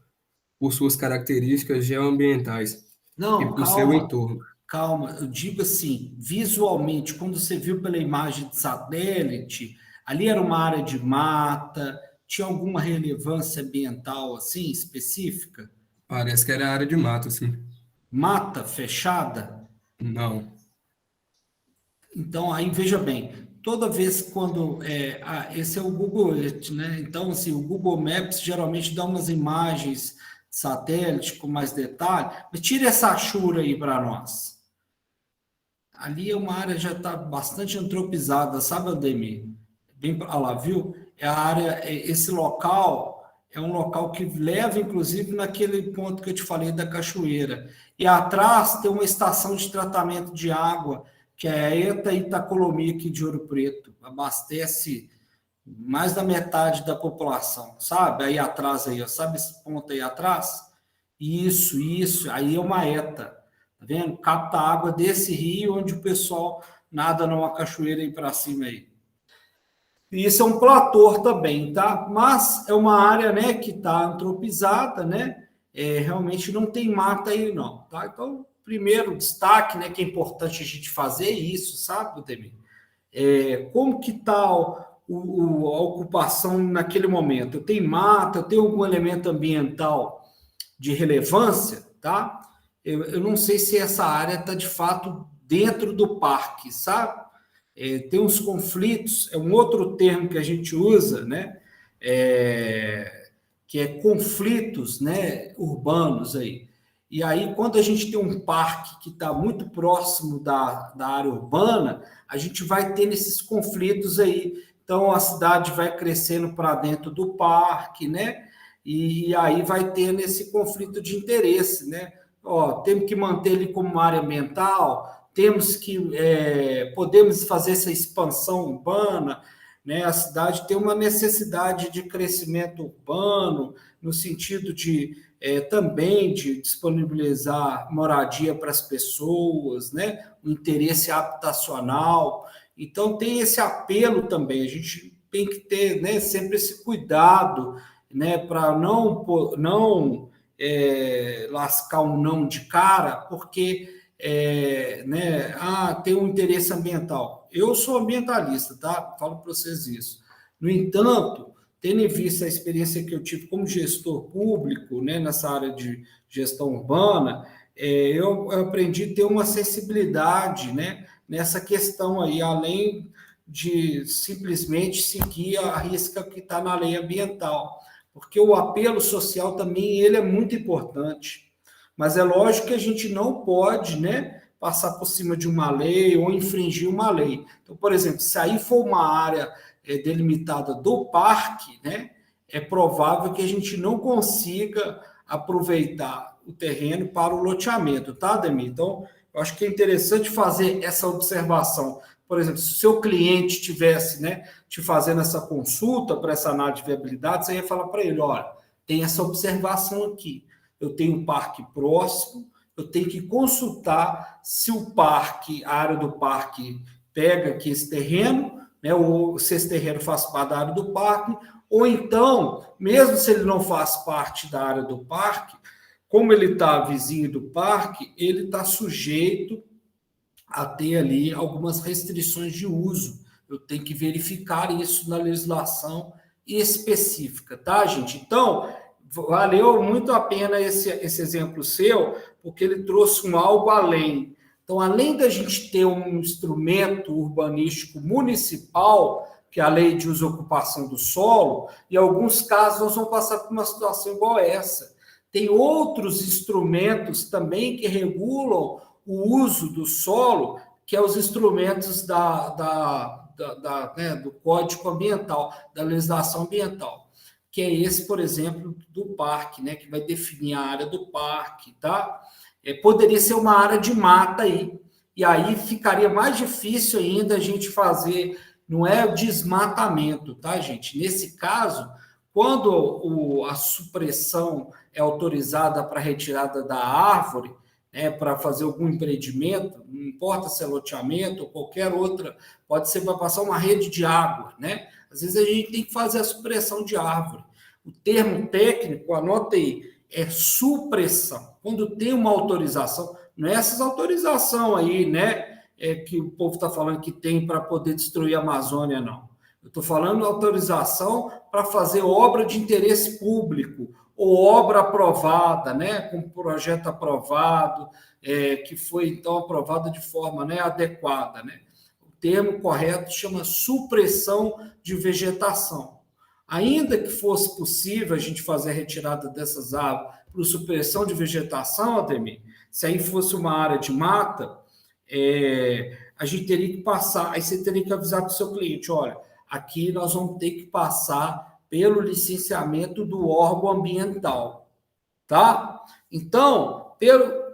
por suas características geoambientais e Não, por seu calma. entorno. Calma, eu digo assim, visualmente, quando você viu pela imagem de satélite, ali era uma área de mata, tinha alguma relevância ambiental assim específica? Parece que era área de mato, assim. Mata fechada? Não. Então, aí veja bem, toda vez quando esse é o Google Earth, né? Então, assim, o Google Maps geralmente dá umas imagens de satélite com mais detalhe, mas tira essa achura aí para nós. Ali é uma área que já está bastante antropizada, sabe, Ademir? Bem para lá, viu? É a área, esse local é um local que leva, inclusive, naquele ponto que eu te falei da cachoeira. E atrás tem uma estação de tratamento de água, que é a ETA Itacolomi aqui de Ouro Preto. Abastece mais da metade da população, sabe? Aí atrás, aí, ó, sabe esse ponto aí atrás? Isso, aí é uma ETA, tá vendo? Capta água desse rio onde o pessoal nada numa cachoeira aí para cima aí. E isso é um platô também, tá? Mas é uma área, né, que está antropizada, né? Realmente não tem mata aí, não, tá? Então, primeiro destaque, né, que é importante a gente fazer isso, sabe, Demir? Como que está a ocupação naquele momento? Eu tenho mata, eu tenho algum elemento ambiental de relevância, tá? Eu não sei se essa área está de fato dentro do parque, sabe? Tem uns conflitos, é um outro termo que a gente usa, né? Que é conflitos, né, urbanos aí. E aí, quando a gente tem um parque que está muito próximo da área urbana, a gente vai ter esses conflitos aí. Então, a cidade vai crescendo para dentro do parque, né? E aí vai ter esse conflito de interesse, né? Ó, temos que manter ele como uma área ambiental, temos que podemos fazer essa expansão urbana, né? A cidade tem uma necessidade de crescimento urbano, no sentido de também de disponibilizar moradia para as pessoas, né? O interesse habitacional. Então, tem esse apelo também, a gente tem que ter, né, sempre esse cuidado, né, para não lascar um não de cara, porque né, tem um interesse ambiental. Eu sou ambientalista, tá? Falo para vocês isso. No entanto, tendo em vista a experiência que eu tive como gestor público, né, nessa área de gestão urbana, eu aprendi a ter uma sensibilidade, né, nessa questão aí, além de simplesmente seguir a risca que está na lei ambiental, porque o apelo social também ele é muito importante. Mas é lógico que a gente não pode, né, passar por cima de uma lei ou infringir uma lei. Então, por exemplo, se aí for uma área delimitada do parque, né, é provável que a gente não consiga aproveitar o terreno para o loteamento, tá, Ademir? Então, eu acho que é interessante fazer essa observação. Por exemplo, se o seu cliente tivesse, né, te fazendo essa consulta para essa análise de viabilidade, você ia falar para ele, olha, tem essa observação aqui. Eu tenho um parque próximo, eu tenho que consultar se o parque, a área do parque pega aqui esse terreno, né, ou se esse terreno faz parte da área do parque, ou então, mesmo se ele não faz parte da área do parque, como ele está vizinho do parque, ele está sujeito a ter ali algumas restrições de uso. Eu tenho que verificar isso na legislação específica, tá, gente? Então, valeu muito a pena esse exemplo seu, porque ele trouxe um algo além. Então, além da gente ter um instrumento urbanístico municipal, que é a lei de uso e ocupação do solo, em alguns casos nós vamos passar por uma situação igual essa. Tem outros instrumentos também que regulam o uso do solo, que é os instrumentos né, do Código Ambiental, da legislação ambiental, que é esse, por exemplo, do parque, né, que vai definir a área do parque, tá? Poderia ser uma área de mata aí, e aí ficaria mais difícil ainda a gente fazer, não é o desmatamento, tá, gente? Nesse caso, quando a supressão é autorizada para retirada da árvore, né, para fazer algum empreendimento, não importa se é loteamento ou qualquer outra, pode ser para passar uma rede de água, né? Às vezes a gente tem que fazer a supressão de árvore. O termo técnico, anota aí, é supressão. Quando tem uma autorização, não é essas autorização aí, né, que o povo está falando que tem para poder destruir a Amazônia, não. Eu estou falando autorização para fazer obra de interesse público, ou obra aprovada, né, com projeto aprovado, que foi, então, aprovado de forma, né, adequada, né? O termo correto chama supressão de vegetação. Ainda que fosse possível a gente fazer a retirada dessas árvores por supressão de vegetação, Ademir, se aí fosse uma área de mata, a gente teria que passar, aí você teria que avisar para o seu cliente, olha, aqui nós vamos ter que passar pelo licenciamento do órgão ambiental, tá? Então,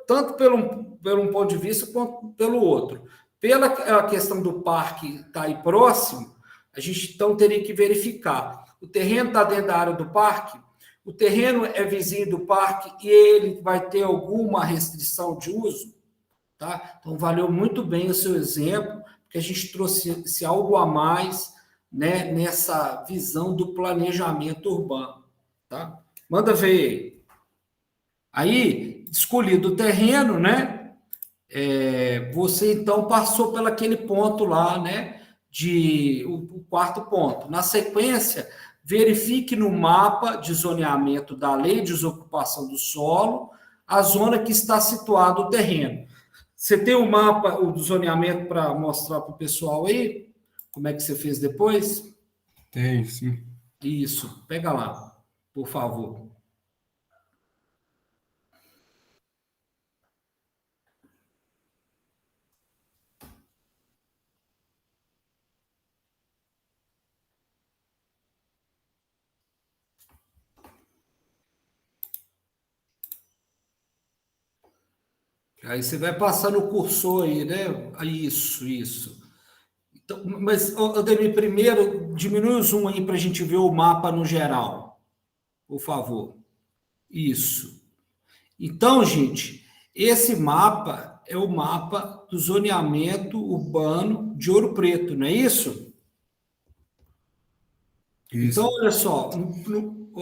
tanto pelo um ponto de vista quanto pelo outro. Pela a questão do parque estar aí próximo, A gente então teria que verificar. O terreno está dentro da área do parque? O terreno é vizinho do parque e ele vai ter alguma restrição de uso? Tá? Então, valeu muito bem o seu exemplo, porque a gente trouxe algo a mais, né, nessa visão do planejamento urbano. Tá? Manda ver aí. Escolhido o terreno, né? Você então passou pelo aquele ponto lá, né? O quarto ponto. Na sequência, verifique no mapa de zoneamento da Lei de Desocupação do Solo a zona que está situado o terreno. Você tem o mapa, o do zoneamento para mostrar para o pessoal aí? Como é que você fez depois? Tem, sim. Isso, pega lá, por favor. Aí você vai passando o cursor aí, né? Isso, isso. Então, mas, Ademir, primeiro, diminui o zoom aí para a gente ver o mapa no geral, por favor. Isso. Então, gente, esse mapa é o mapa do zoneamento urbano de Ouro Preto, não é isso? Então, Isso. olha só,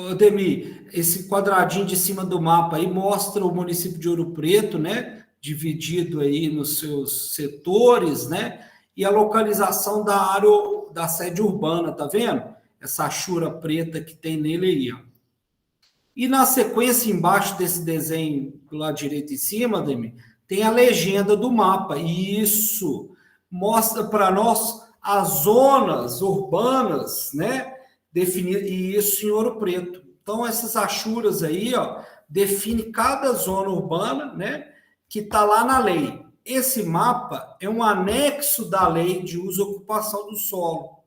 Ademir, esse quadradinho de cima do mapa aí mostra o município de Ouro Preto, né? Dividido aí nos seus setores, né? E a localização da área da sede urbana, tá vendo? Essa achura preta que tem nele aí, ó. E na sequência, embaixo desse desenho do lado direito em cima, Ademir, tem a legenda do mapa. E isso mostra para nós as zonas urbanas, né? Definidas, e isso em Ouro Preto. Então, essas achuras aí, ó, define cada zona urbana, né? Que está lá na lei. Esse mapa é um anexo da lei de uso e ocupação do solo.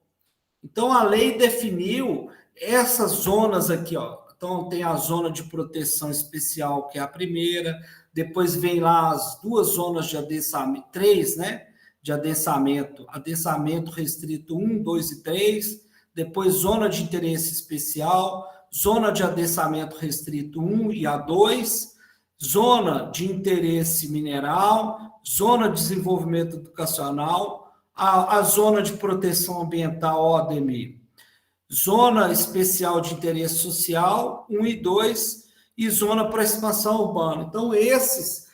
Então, a lei definiu essas zonas aqui, ó. Então, tem a zona de proteção especial, que é a primeira, depois vem lá as duas zonas de adensamento, três, né? De adensamento restrito 1, 2 e 3, depois zona de interesse especial, zona de adensamento restrito 1 e a 2, zona de interesse mineral, zona de desenvolvimento educacional, a zona de proteção ambiental, ODM, zona especial de interesse social, 1 e 2, e zona para expansão urbana. Então, esses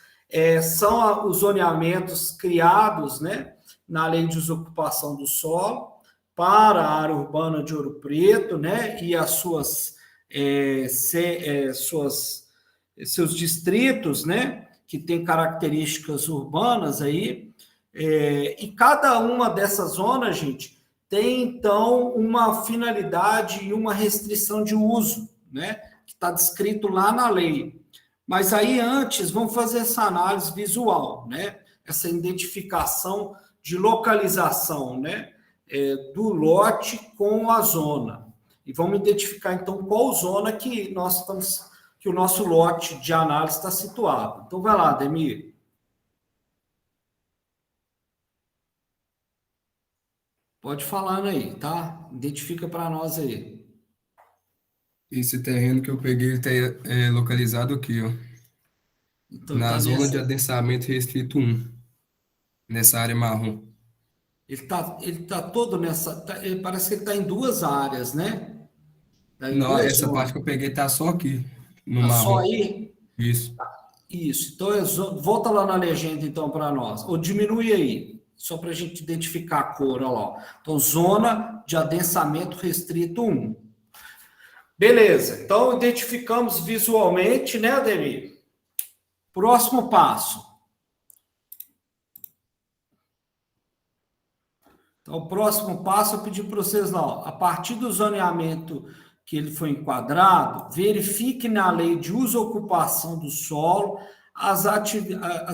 são os zoneamentos criados, né, na Lei de Desocupação do Solo para a área urbana de Ouro Preto, né, e as seus distritos, né, que tem características urbanas aí, e cada uma dessas zonas, gente, tem, então, uma finalidade e uma restrição de uso, né? Que está descrito lá na lei. Mas aí, antes, vamos fazer essa análise visual, né? Essa identificação de localização, né? Do lote com a zona. E vamos identificar, então, qual zona que que o nosso lote de análise está situado. Então, vai lá, Ademir. Pode falar aí, tá? Identifica para nós aí. Esse terreno que eu peguei, ele está localizado aqui, ó, Então, ele na está zona nessa. de adensamento restrito 1, nessa área marrom. Ele tá todo nessa. Parece que ele está em duas áreas, né? Está em Não, duas essa zonas. parte que eu peguei tá só aqui, no Tá só marrom. aí? Isso. Isso. Então, volta lá na legenda, então, para nós. Ou diminui aí, só para a gente identificar a cor, olha lá. Então, zona de adensamento restrito 1. Beleza. Então, identificamos visualmente, né, Ademir? Próximo passo. Então, o próximo passo eu pedi para vocês lá, ó, a partir do zoneamento que ele foi enquadrado, verifique na lei de uso e ocupação do solo as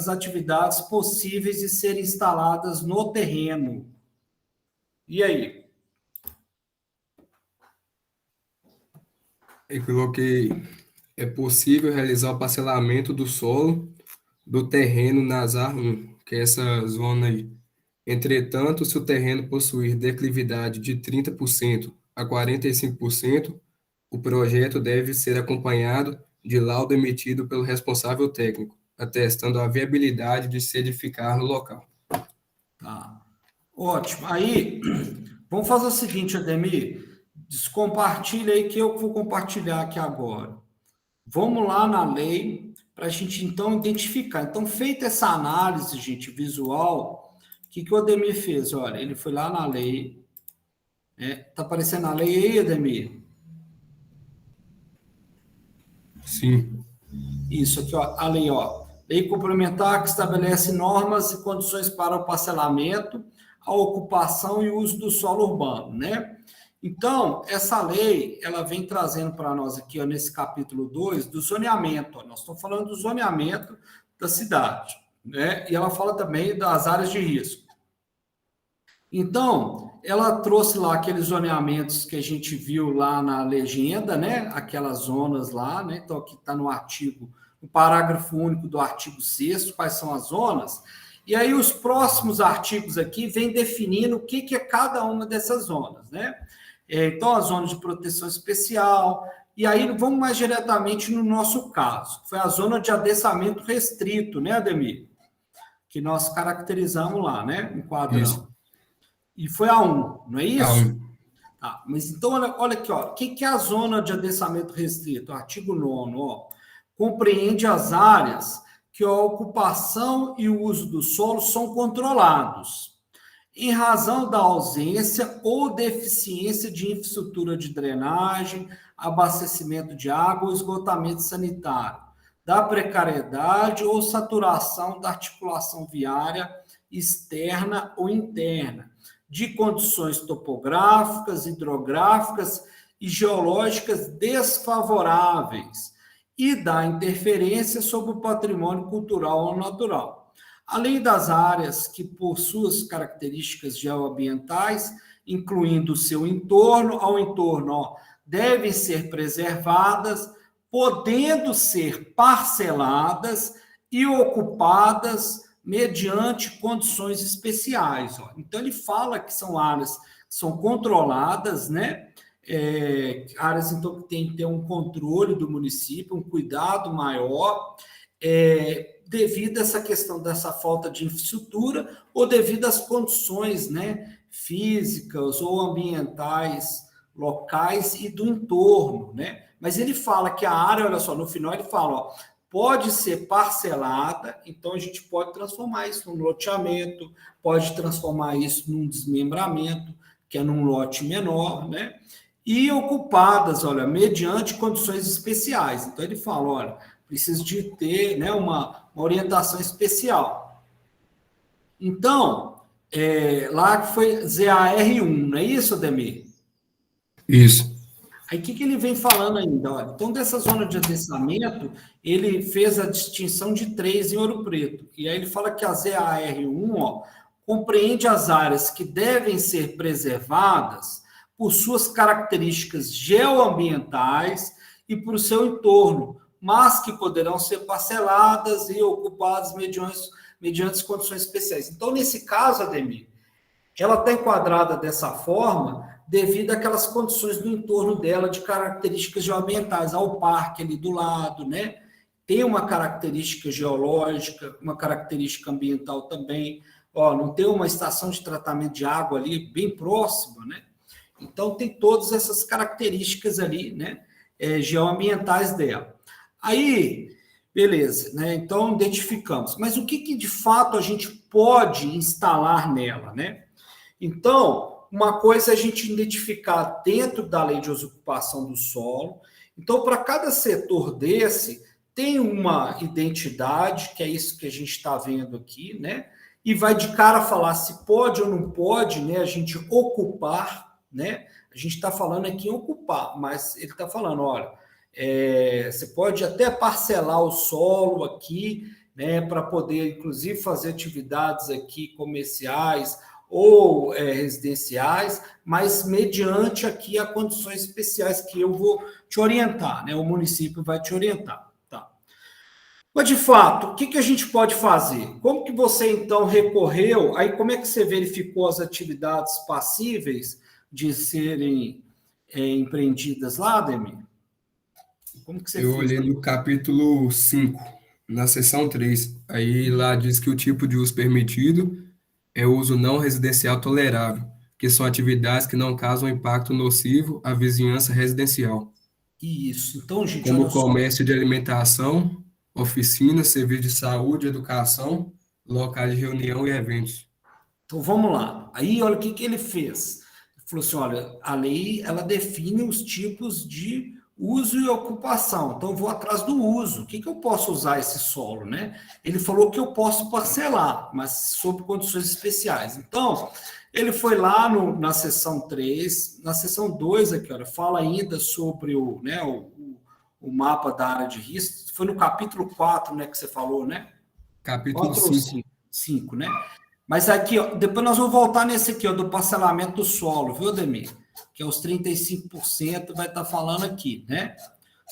atividades possíveis de serem instaladas no terreno. E aí? Eu coloquei, é possível realizar o parcelamento do solo do terreno na ZAR 1, que é essa zona aí. Entretanto, se o terreno possuir declividade de 30% a 45%, o projeto deve ser acompanhado de laudo emitido pelo responsável técnico, atestando a viabilidade de se edificar no local. Tá. Ótimo. Aí, vamos fazer o seguinte, Ademir. Descompartilha aí que eu vou compartilhar aqui agora. Vamos lá na lei para a gente, então, identificar. Então, feita essa análise, gente, visual, o que o Ademir fez? Olha, ele foi lá na lei. Tá aparecendo a lei aí, Ademir? Sim. Isso aqui, ó, a lei, ó. Lei complementar que estabelece normas e condições para o parcelamento, a ocupação e uso do solo urbano, né? Então, essa lei, ela vem trazendo para nós aqui, ó, nesse capítulo 2 do zoneamento. Ó, nós estamos falando do zoneamento da cidade, né? E ela fala também das áreas de risco. Então, ela trouxe lá aqueles zoneamentos que a gente viu lá na legenda, né? Aquelas zonas lá, né? Então, aqui está no artigo, no parágrafo único do artigo 6º, quais são as zonas. E aí, os próximos artigos aqui vêm definindo o que é cada uma dessas zonas, né? Então, a zona de proteção especial. E aí, vamos mais diretamente no nosso caso. Foi a zona de adensamento restrito, né, Ademir? Que nós caracterizamos lá, né? Isso. Enquadramos. E foi a 1, não é isso? A1. Tá, mas então, olha aqui, ó. O que é a zona de adensamento restrito? Artigo 9º, ó. Compreende as áreas que a ocupação e o uso do solo são controlados, em razão da ausência ou deficiência de infraestrutura de drenagem, abastecimento de água ou esgotamento sanitário, da precariedade ou saturação da articulação viária externa ou interna, de condições topográficas, hidrográficas e geológicas desfavoráveis e da interferência sobre o patrimônio cultural ou natural, além das áreas que, por suas características geoambientais, incluindo o seu entorno, ao entorno, ó, devem ser preservadas, podendo ser parceladas e ocupadas mediante condições especiais. Ó. Então, ele fala que são áreas que são controladas, né? Áreas, então, que tem que ter um controle do município, um cuidado maior, devido a essa questão dessa falta de infraestrutura ou devido às condições, né, físicas ou ambientais locais e do entorno, né? Mas ele fala que a área, olha só, no final ele fala, ó, pode ser parcelada, então a gente pode transformar isso num loteamento, pode transformar isso num desmembramento, que é num lote menor, né? E ocupadas, olha, mediante condições especiais. Então ele fala, olha, precisa de ter, né, uma orientação especial. Então, lá que foi ZAR1, não é isso, Ademir? Isso. Aí, o que ele vem falando ainda? Olha, então, dessa zona de adensamento, ele fez a distinção de 3 em Ouro Preto. E aí ele fala que a ZAR1, ó, compreende as áreas que devem ser preservadas por suas características geoambientais e por seu entorno, mas que poderão ser parceladas e ocupadas mediante condições especiais. Então, nesse caso, Ademir, ela está enquadrada dessa forma devido àquelas condições do entorno dela de características geoambientais, ao parque ali do lado, né? Tem uma característica geológica, uma característica ambiental também. Ó, não tem uma estação de tratamento de água ali bem próxima, né? Então, tem todas essas características ali, né? Geoambientais dela. Aí, beleza, né? Então, identificamos. Mas o que de fato a gente pode instalar nela, né? Então, uma coisa é a gente identificar dentro da lei de ocupação do solo. Então, para cada setor desse, tem uma identidade, que é isso que a gente está vendo aqui, né? E vai de cara falar se pode ou não pode, né? A gente ocupar, né? A gente está falando aqui em ocupar, mas ele está falando, olha, você pode até parcelar o solo aqui, né? Para poder, inclusive, fazer atividades aqui comerciais ou residenciais, mas mediante aqui a condições especiais que eu vou te orientar, né? O município vai te orientar, tá? Mas, de fato, o que a gente pode fazer? Como que você, então, recorreu? Aí, como é que você verificou as atividades passíveis de serem empreendidas lá, Ademir? Como que você Eu fez? olhei no capítulo 5, na seção 3. Aí lá diz que o tipo de uso permitido é o uso não residencial tolerável, que são atividades que não causam impacto nocivo à vizinhança residencial, Isso. Então, gente, olha como só. comércio de alimentação, oficinas, serviço de saúde, educação, locais de reunião e eventos. Então, vamos lá. Aí, olha o que ele fez. Ele falou assim, olha, a lei, ela define os tipos de uso e ocupação. Então, eu vou atrás do uso. O que eu posso usar esse solo, né? Ele falou que eu posso parcelar, mas sob condições especiais. Então, ele foi lá na seção 3, na seção 2 aqui, olha, fala ainda sobre o mapa da área de risco. Foi no capítulo 4, né, que você falou, né? Capítulo 4 ou 5. 5? 5, né? Mas aqui, ó, depois nós vamos voltar nesse aqui, ó, do parcelamento do solo, viu, Demir? Que é os 35% vai estar falando aqui, né?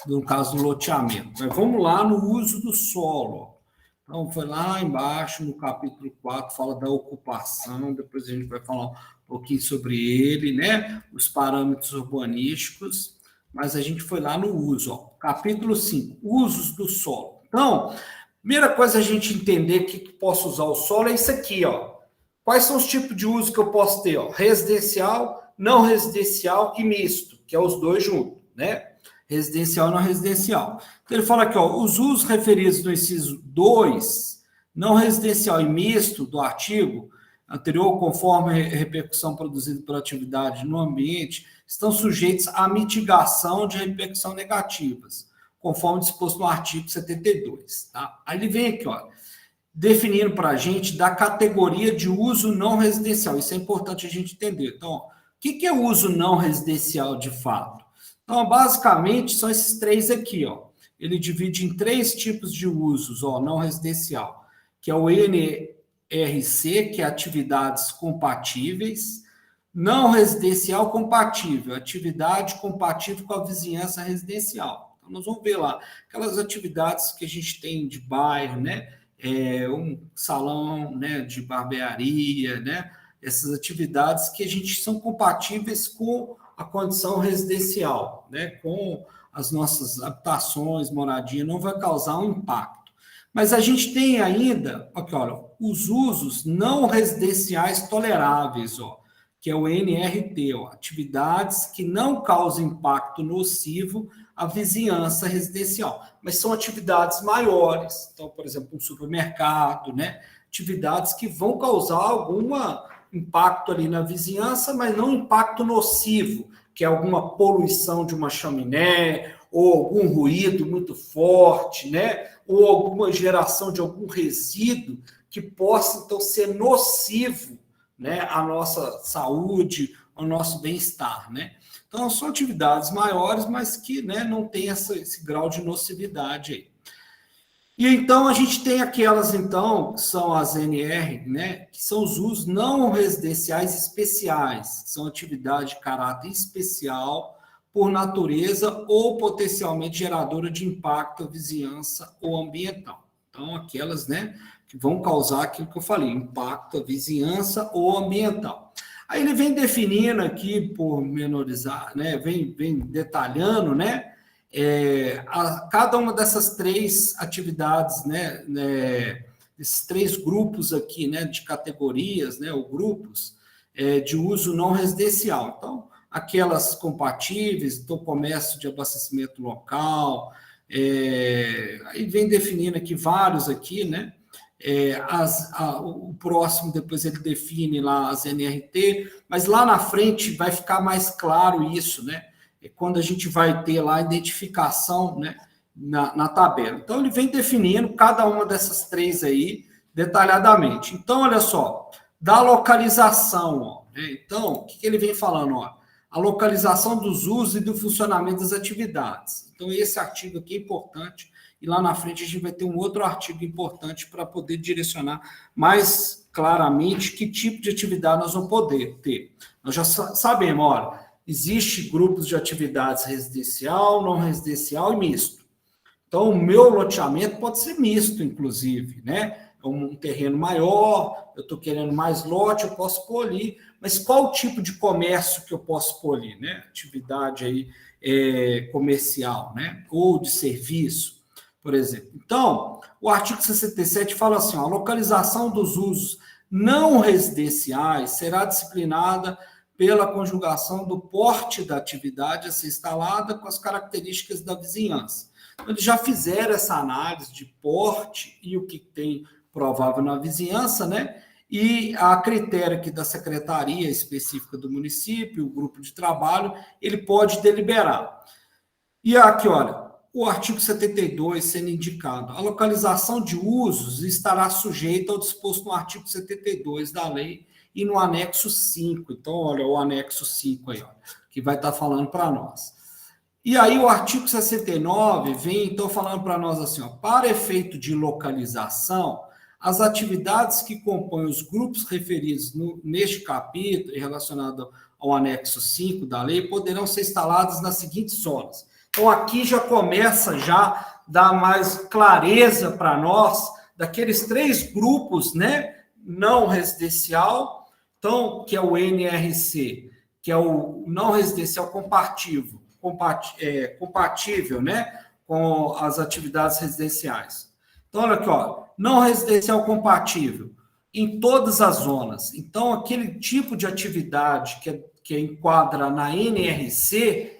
No caso do loteamento. Mas vamos lá no uso do solo. Então, foi lá embaixo, no capítulo 4, fala da ocupação, depois a gente vai falar um pouquinho sobre ele, né? Os parâmetros urbanísticos, mas a gente foi lá no uso, ó. Capítulo 5, usos do solo. Então, primeira coisa a gente entender que posso usar o solo é isso aqui, ó. Quais são os tipos de uso que eu posso ter, ó? Residencial, não residencial e misto, que é os dois juntos, né? Residencial e não residencial. Então, ele fala aqui, ó, os usos referidos no inciso 2, não residencial e misto do artigo anterior, conforme a repercussão produzida pela atividade no ambiente, estão sujeitos à mitigação de repercussão negativas, conforme disposto no artigo 72. Tá? Aí ele vem aqui, ó, definindo para a gente da categoria de uso não residencial. Isso é importante a gente entender. Então, ó, o que é uso não residencial de fato? Então, basicamente, são esses três aqui, ó. Ele divide em três tipos de usos, ó, não residencial, que é o NRC, que é atividades compatíveis, não residencial compatível, atividade compatível com a vizinhança residencial. Então, nós vamos ver lá aquelas atividades que a gente tem de bairro, né? Um salão, né, de barbearia, né? Essas atividades que a gente são compatíveis com a condição residencial, né? Com as nossas habitações, moradia, não vai causar um impacto. Mas a gente tem ainda, aqui, olha, os usos não residenciais toleráveis, ó, que é o NRT, ó, atividades que não causam impacto nocivo à vizinhança residencial, mas são atividades maiores. Então, por exemplo, um supermercado, né? Atividades que vão causar algum impacto ali na vizinhança, mas não impacto nocivo, que é alguma poluição de uma chaminé, ou algum ruído muito forte, né? Ou alguma geração de algum resíduo que possa, então, ser nocivo, né, à nossa saúde, ao nosso bem-estar, né? Então, são atividades maiores, mas que, né, não tem esse grau de nocividade aí. E então a gente tem aquelas, então, que são as NR, né, que são os usos não residenciais especiais, são atividades de caráter especial, por natureza ou potencialmente geradora de impacto à vizinhança ou ambiental. Então, aquelas, né, que vão causar aquilo que eu falei, impacto à vizinhança ou ambiental. Aí ele vem definindo aqui, por menorizar, né, vem detalhando, né, cada uma dessas três atividades, né, esses três grupos aqui, né, de categorias, né, ou grupos de uso não residencial. Então, aquelas compatíveis, do comércio de abastecimento local, aí vem definindo aqui vários aqui, né, o próximo, depois ele define lá as NRT, mas lá na frente vai ficar mais claro isso, né? Quando a gente vai ter lá a identificação, né, na tabela. Então, ele vem definindo cada uma dessas três aí detalhadamente. Então, olha só, da localização, ó, né? Então, o que ele vem falando? Ó? A localização dos usos e do funcionamento das atividades. Então, esse artigo aqui é importante, e lá na frente a gente vai ter um outro artigo importante para poder direcionar mais claramente que tipo de atividade nós vamos poder ter. Nós já sabemos, olha, existe grupos de atividades residencial, não residencial e misto. Então, o meu loteamento pode ser misto, inclusive, né? É um terreno maior, eu estou querendo mais lote, eu posso pôr ali. Mas qual o tipo de comércio que eu posso pôr ali, né? Atividade aí comercial, né? Ou de serviço, por exemplo. Então, o artigo 67 fala assim, ó, a localização dos usos não residenciais será disciplinada pela conjugação do porte da atividade a ser instalada com as características da vizinhança. Então, eles já fizeram essa análise de porte e o que tem provável na vizinhança, né? E a critério aqui da secretaria específica do município, o grupo de trabalho, ele pode deliberar. E aqui, olha, o artigo 72 sendo indicado, a localização de usos estará sujeita ao disposto no artigo 72 da lei e no anexo 5. Então, olha, o anexo 5 aí, ó, que vai estar falando para nós. E aí o artigo 69 vem, então, falando para nós assim, ó, para efeito de localização, as atividades que compõem os grupos referidos neste capítulo e relacionado ao anexo 5 da lei poderão ser instaladas nas seguintes zonas. Então, aqui já começa já a dar mais clareza para nós daqueles 3 grupos, né, não residencial, então, que é o NRC, que é o não residencial compatível, né, com as atividades residenciais. Então, olha aqui, ó, não residencial compatível em todas as zonas. Então, aquele tipo de atividade que enquadra na NRC,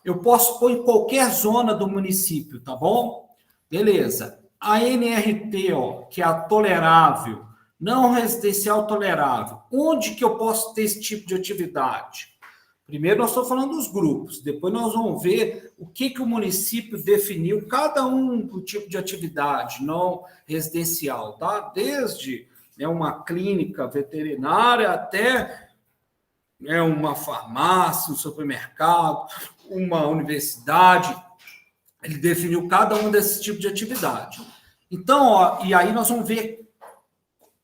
eu posso pôr em qualquer zona do município, tá bom? Beleza. A NRT, ó, que é a tolerável, não residencial tolerável, onde que eu posso ter esse tipo de atividade? Primeiro, nós estamos falando dos grupos, depois nós vamos ver o que o município definiu, cada um do tipo de atividade não residencial, tá? Desde uma clínica veterinária até uma farmácia, um supermercado, uma universidade, ele definiu cada um desses tipos de atividade. Então, ó, e aí nós vamos ver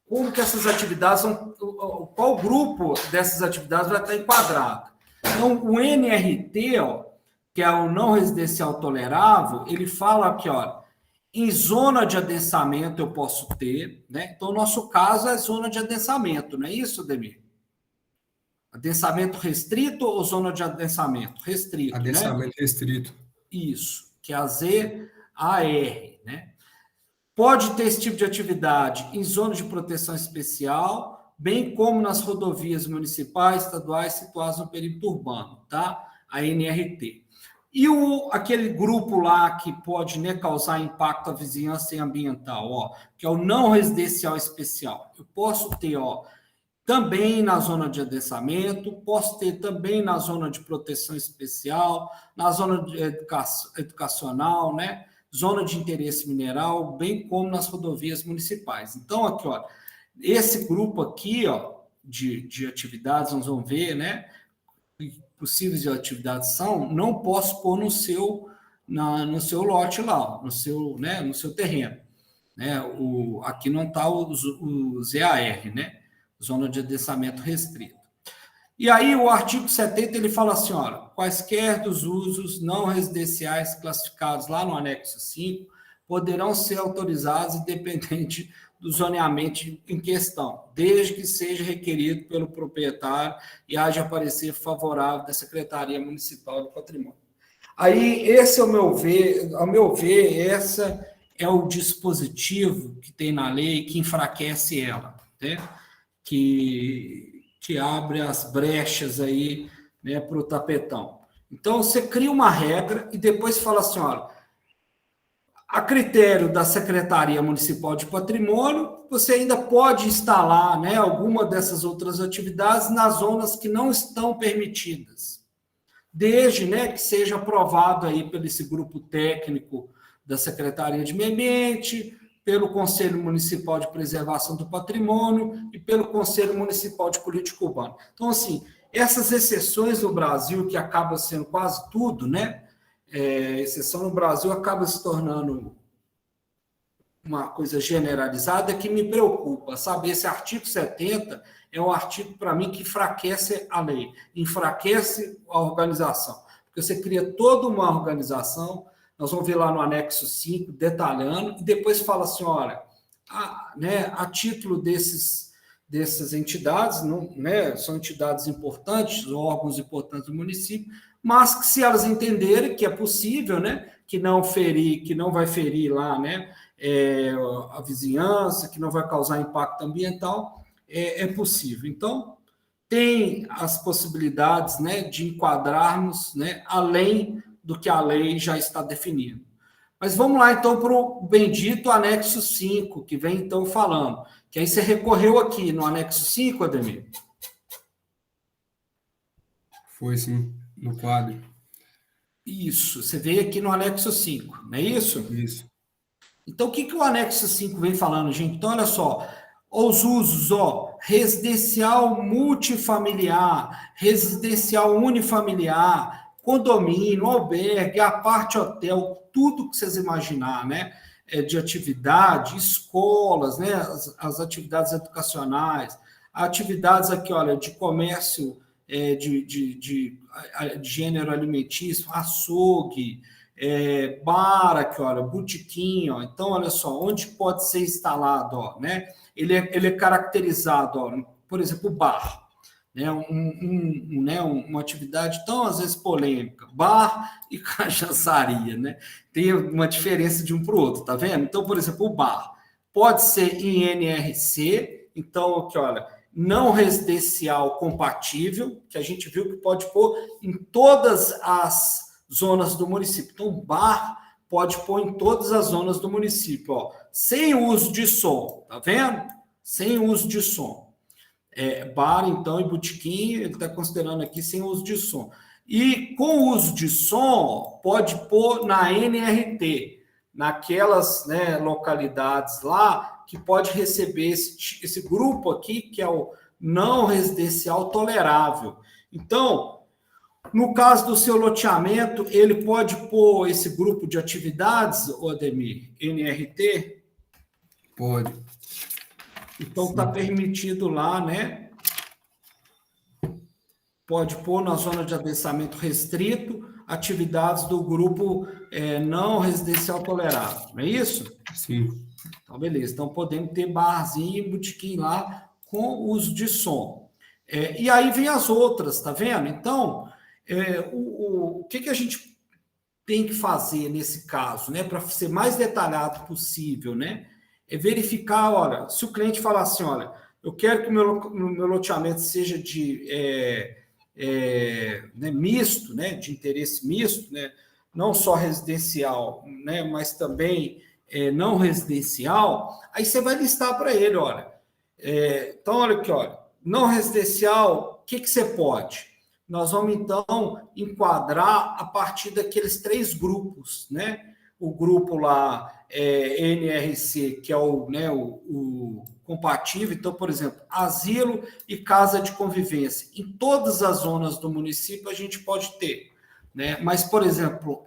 como que essas atividades são, qual grupo dessas atividades vai estar enquadrado. Então, o NRT, ó, que é o não residencial tolerável, ele fala aqui, ó, em zona de adensamento eu posso ter, né? Então, o nosso caso é zona de adensamento, não é isso, Demir? Adensamento restrito ou zona de adensamento? Restrito, Adensamento né? restrito. Isso, que é a ZAR, né? Pode ter esse tipo de atividade em zona de proteção especial, bem como nas rodovias municipais, estaduais situadas no perímetro urbano, tá? A NRT. E aquele grupo lá que pode, né, causar impacto à vizinhança e ambiental, ó, que é o não residencial especial. Eu posso ter, ó, também na zona de adensamento, posso ter também na zona de proteção especial, na zona de educacional, né? Zona de interesse mineral, bem como nas rodovias municipais. Então, aqui, ó, esse grupo aqui, ó, de atividades, nós vamos ver, né? Possíveis atividades são, não posso pôr no seu lote lá, no seu terreno, né? Aqui não está o ZAR, né? Zona de adensamento restrito. E aí o artigo 70 ele fala assim, olha, quaisquer dos usos não residenciais classificados lá no anexo 5 poderão ser autorizados independente do zoneamento em questão, desde que seja requerido pelo proprietário e haja parecer favorável da Secretaria Municipal do Patrimônio. Aí, esse, ao meu ver, esse é o dispositivo que tem na lei que enfraquece ela, né? Que abre as brechas aí, né, para o tapetão. Então, você cria uma regra e depois fala assim, olha, a critério da Secretaria Municipal de Patrimônio, você ainda pode instalar, né, alguma dessas outras atividades nas zonas que não estão permitidas, desde, né, que seja aprovado aí pelo esse grupo técnico da Secretaria de Meio Ambiente, pelo Conselho Municipal de Preservação do Patrimônio e pelo Conselho Municipal de Política Urbana. Então, assim, essas exceções no Brasil, que acaba sendo quase tudo, né? Exceção no Brasil acaba se tornando uma coisa generalizada que me preocupa, sabe? Esse artigo 70 é um artigo, para mim, que enfraquece a lei, enfraquece a organização, porque você cria toda uma organização Nós vamos ver lá no anexo 5, detalhando, e depois fala assim, olha, a título dessas entidades, não, né, são entidades importantes, órgãos importantes do município, mas que se elas entenderem que é possível, né, que não vai ferir lá, né, a vizinhança, que não vai causar impacto ambiental, é possível. Então, tem as possibilidades, né, de enquadrarmos, né, além do que a lei já está definindo. Mas vamos lá, então, para o bendito anexo 5, que vem, então, falando. Que aí você recorreu aqui no anexo 5, Ademir? Foi, sim, no quadro. Isso, você veio aqui no anexo 5, não é isso? Isso. Então, o que o anexo 5 vem falando, gente? Então, olha só, os usos, residencial multifamiliar, residencial unifamiliar, condomínio, albergue, aparte hotel, tudo que vocês imaginar, né? De atividade, escolas, né? As atividades educacionais, atividades aqui, olha, de comércio de gênero alimentício, açougue, bar aqui, olha, botequim, ó. Então, olha só, onde pode ser instalado, ó, né? Ele é caracterizado, ó, por exemplo, bar, né? Né? Uma atividade tão, às vezes, polêmica, bar e cachaçaria, né? Tem uma diferença de um para o outro, tá vendo? Então, por exemplo, o bar pode ser em NRC, então, aqui, olha, não residencial compatível, que a gente viu que pode pôr em todas as zonas do município. Então, bar pode pôr em todas as zonas do município, ó, sem uso de som, tá vendo? Sem uso de som. Bar, então, e botequim, ele está considerando aqui sem uso de som. E com uso de som, pode pôr na NRT, naquelas, né, localidades lá, que pode receber esse grupo aqui, que é o não residencial tolerável. Então, no caso do seu loteamento, ele pode pôr esse grupo de atividades, Ademir, NRT? Pode. Então, está permitido lá, né? Pode pôr na zona de adensamento restrito atividades do grupo não residencial tolerável, não é isso? Sim. Então, beleza. Então, podemos ter barzinho e botequim lá com uso de som. E aí vem as outras, tá vendo? Então, o que a gente tem que fazer nesse caso, né? Para ser mais detalhado possível, né? É verificar, olha, se o cliente falar assim, olha, eu quero que o meu loteamento seja né, misto, né, de interesse misto, né, não só residencial, né, mas também não residencial, aí você vai listar para ele, olha, então, olha aqui, olha, não residencial, o que você pode? Nós vamos, então, enquadrar a partir daqueles 3 grupos, né? O grupo lá, NRC, que é o compatível. Então, por exemplo, asilo e casa de convivência. Em todas as zonas do município a gente pode ter, né? Mas, por exemplo,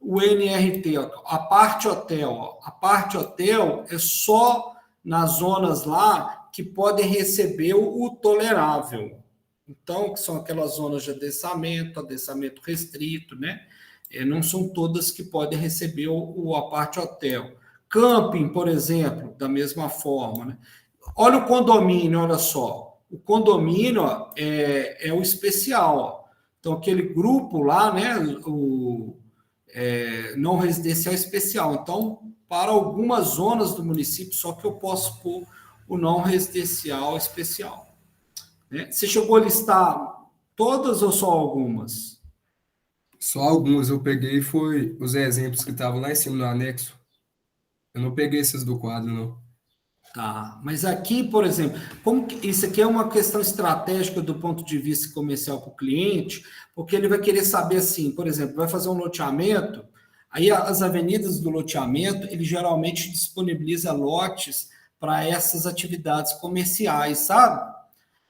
o NRT, a parte hotel é só nas zonas lá que podem receber o tolerável. Então, que são aquelas zonas de adensamento restrito, né? Não são todas que podem receber a parte hotel. Camping, por exemplo, da mesma forma, né? Olha o condomínio, olha só. O condomínio é o especial, ó. Então, aquele grupo lá, né? Não residencial especial. Então, para algumas zonas do município, só que eu posso pôr o não residencial especial. Né? Você chegou a listar todas ou só algumas? Só algumas eu peguei, foi os exemplos que estavam lá em cima no anexo. Eu não peguei esses do quadro, não. Tá, mas aqui, por exemplo, isso aqui é uma questão estratégica do ponto de vista comercial para o cliente, porque ele vai querer saber assim, por exemplo, vai fazer um loteamento, aí as avenidas do loteamento, ele geralmente disponibiliza lotes para essas atividades comerciais, sabe?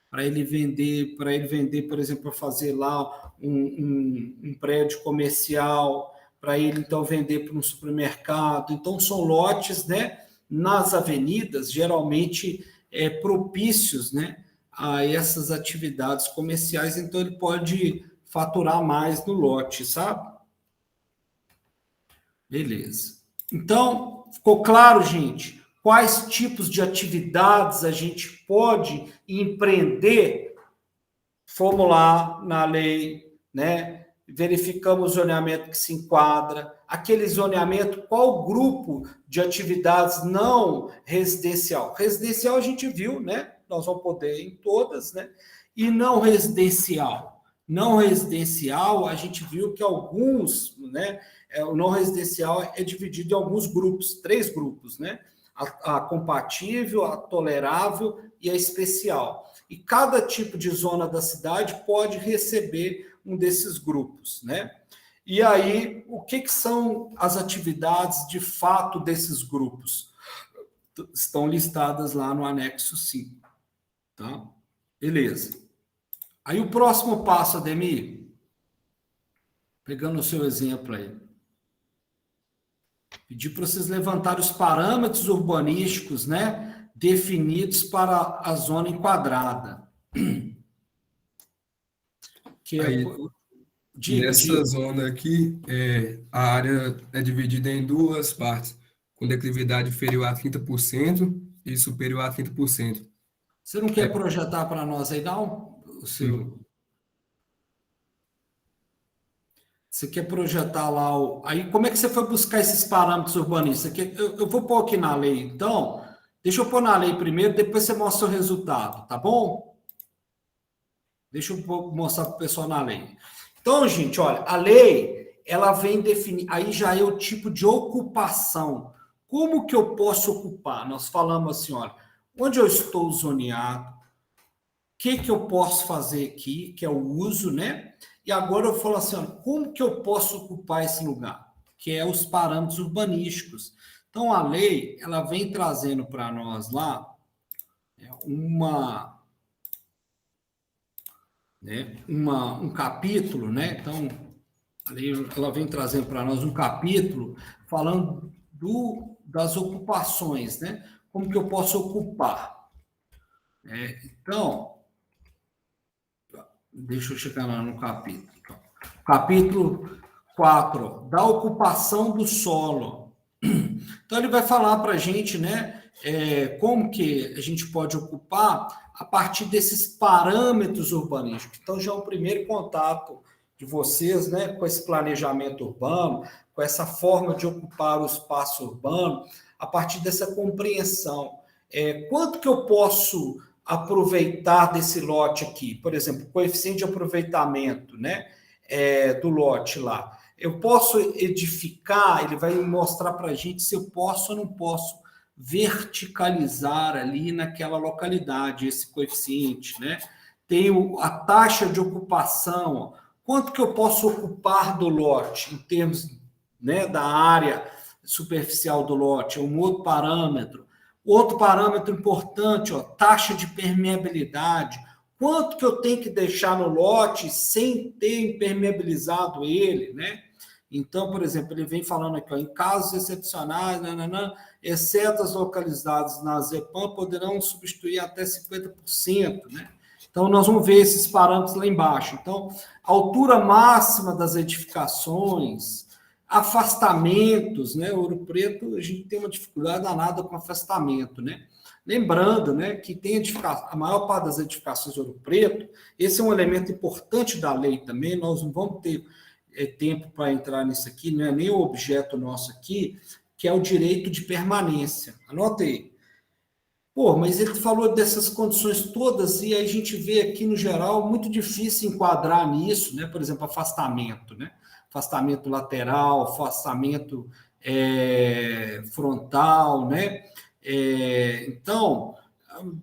Para ele vender, por exemplo, para fazer lá um prédio comercial, para ele então vender para um supermercado. Então, são lotes, né, nas avenidas, geralmente propícios, né, a essas atividades comerciais, então ele pode faturar mais no lote, sabe? Beleza. Então, ficou claro, gente, quais tipos de atividades a gente pode empreender? Fomos lá na lei, né? Verificamos o zoneamento que se enquadra, aquele zoneamento, qual grupo de atividades não residencial? Residencial a gente viu, né? Nós vamos poder em todas, né? E não residencial. Não residencial, a gente viu que alguns, né? O não residencial é dividido em alguns grupos, 3 grupos, né? A compatível, a tolerável e a especial. E cada tipo de zona da cidade pode receber um desses grupos, né? E aí, o que são as atividades de fato desses grupos? Estão listadas lá no anexo 5, tá? Beleza. Aí o próximo passo, Ademir, pegando o seu exemplo aí, pedir para vocês levantarem os parâmetros urbanísticos, né, definidos para a zona enquadrada. Que é, Aí, nessa zona aqui, a área é dividida em 2 partes, com declividade inferior a 30% e superior a 30%. Você não quer projetar para nós aí, não? Você quer projetar lá o. Aí, como é que você foi buscar esses parâmetros urbanísticos? Eu vou pôr aqui na lei, então. Deixa eu pôr na lei primeiro, depois você mostra o resultado, tá bom? Deixa eu mostrar para o pessoal na lei. Então, gente, olha, a lei, ela vem definir. Aí já é o tipo de ocupação. Como que eu posso ocupar? Nós falamos assim, olha, onde eu estou zoneado, o que eu posso fazer aqui, que é o uso, né? E agora eu falo assim, olha, como que eu posso ocupar esse lugar? Que é os parâmetros urbanísticos. Então, a lei, ela vem trazendo para nós lá um capítulo, né? Então, a lei, ela vem trazendo para nós um capítulo falando das ocupações, né? Como que eu posso ocupar? Então, deixa eu chegar lá no capítulo. Capítulo 4, da ocupação do solo. Então, ele vai falar para a gente, né, como que a gente pode ocupar a partir desses parâmetros urbanísticos. Então, já é o primeiro contato de vocês, né, com esse planejamento urbano, com essa forma de ocupar o espaço urbano, a partir dessa compreensão. Quanto que eu posso aproveitar desse lote aqui? Por exemplo, coeficiente de aproveitamento, né, do lote lá. Eu posso edificar, ele vai mostrar para a gente se eu posso ou não posso verticalizar ali naquela localidade, esse coeficiente, né? Tem a taxa de ocupação, quanto que eu posso ocupar do lote, em termos, né, da área superficial do lote, é um outro parâmetro. Outro parâmetro importante, ó, taxa de permeabilidade, quanto que eu tenho que deixar no lote sem ter impermeabilizado ele, né? Então, por exemplo, ele vem falando aqui, ó, em casos excepcionais, exceto as localizadas na ZEPAM, poderão substituir até 50%, né? Então, nós vamos ver esses parâmetros lá embaixo. Então, altura máxima das edificações, afastamentos, né? Ouro Preto, a gente tem uma dificuldade danada com afastamento, né? Lembrando, né, que tem a maior parte das edificações de Ouro Preto, esse é um elemento importante da lei também, nós não vamos ter tempo para entrar nisso aqui, não é nem o objeto nosso aqui, que é o direito de permanência. Anota aí. Pô, mas ele falou dessas condições todas e aí a gente vê aqui, no geral, muito difícil enquadrar nisso, né? Por exemplo, afastamento, né? Afastamento lateral, afastamento frontal, né? Então,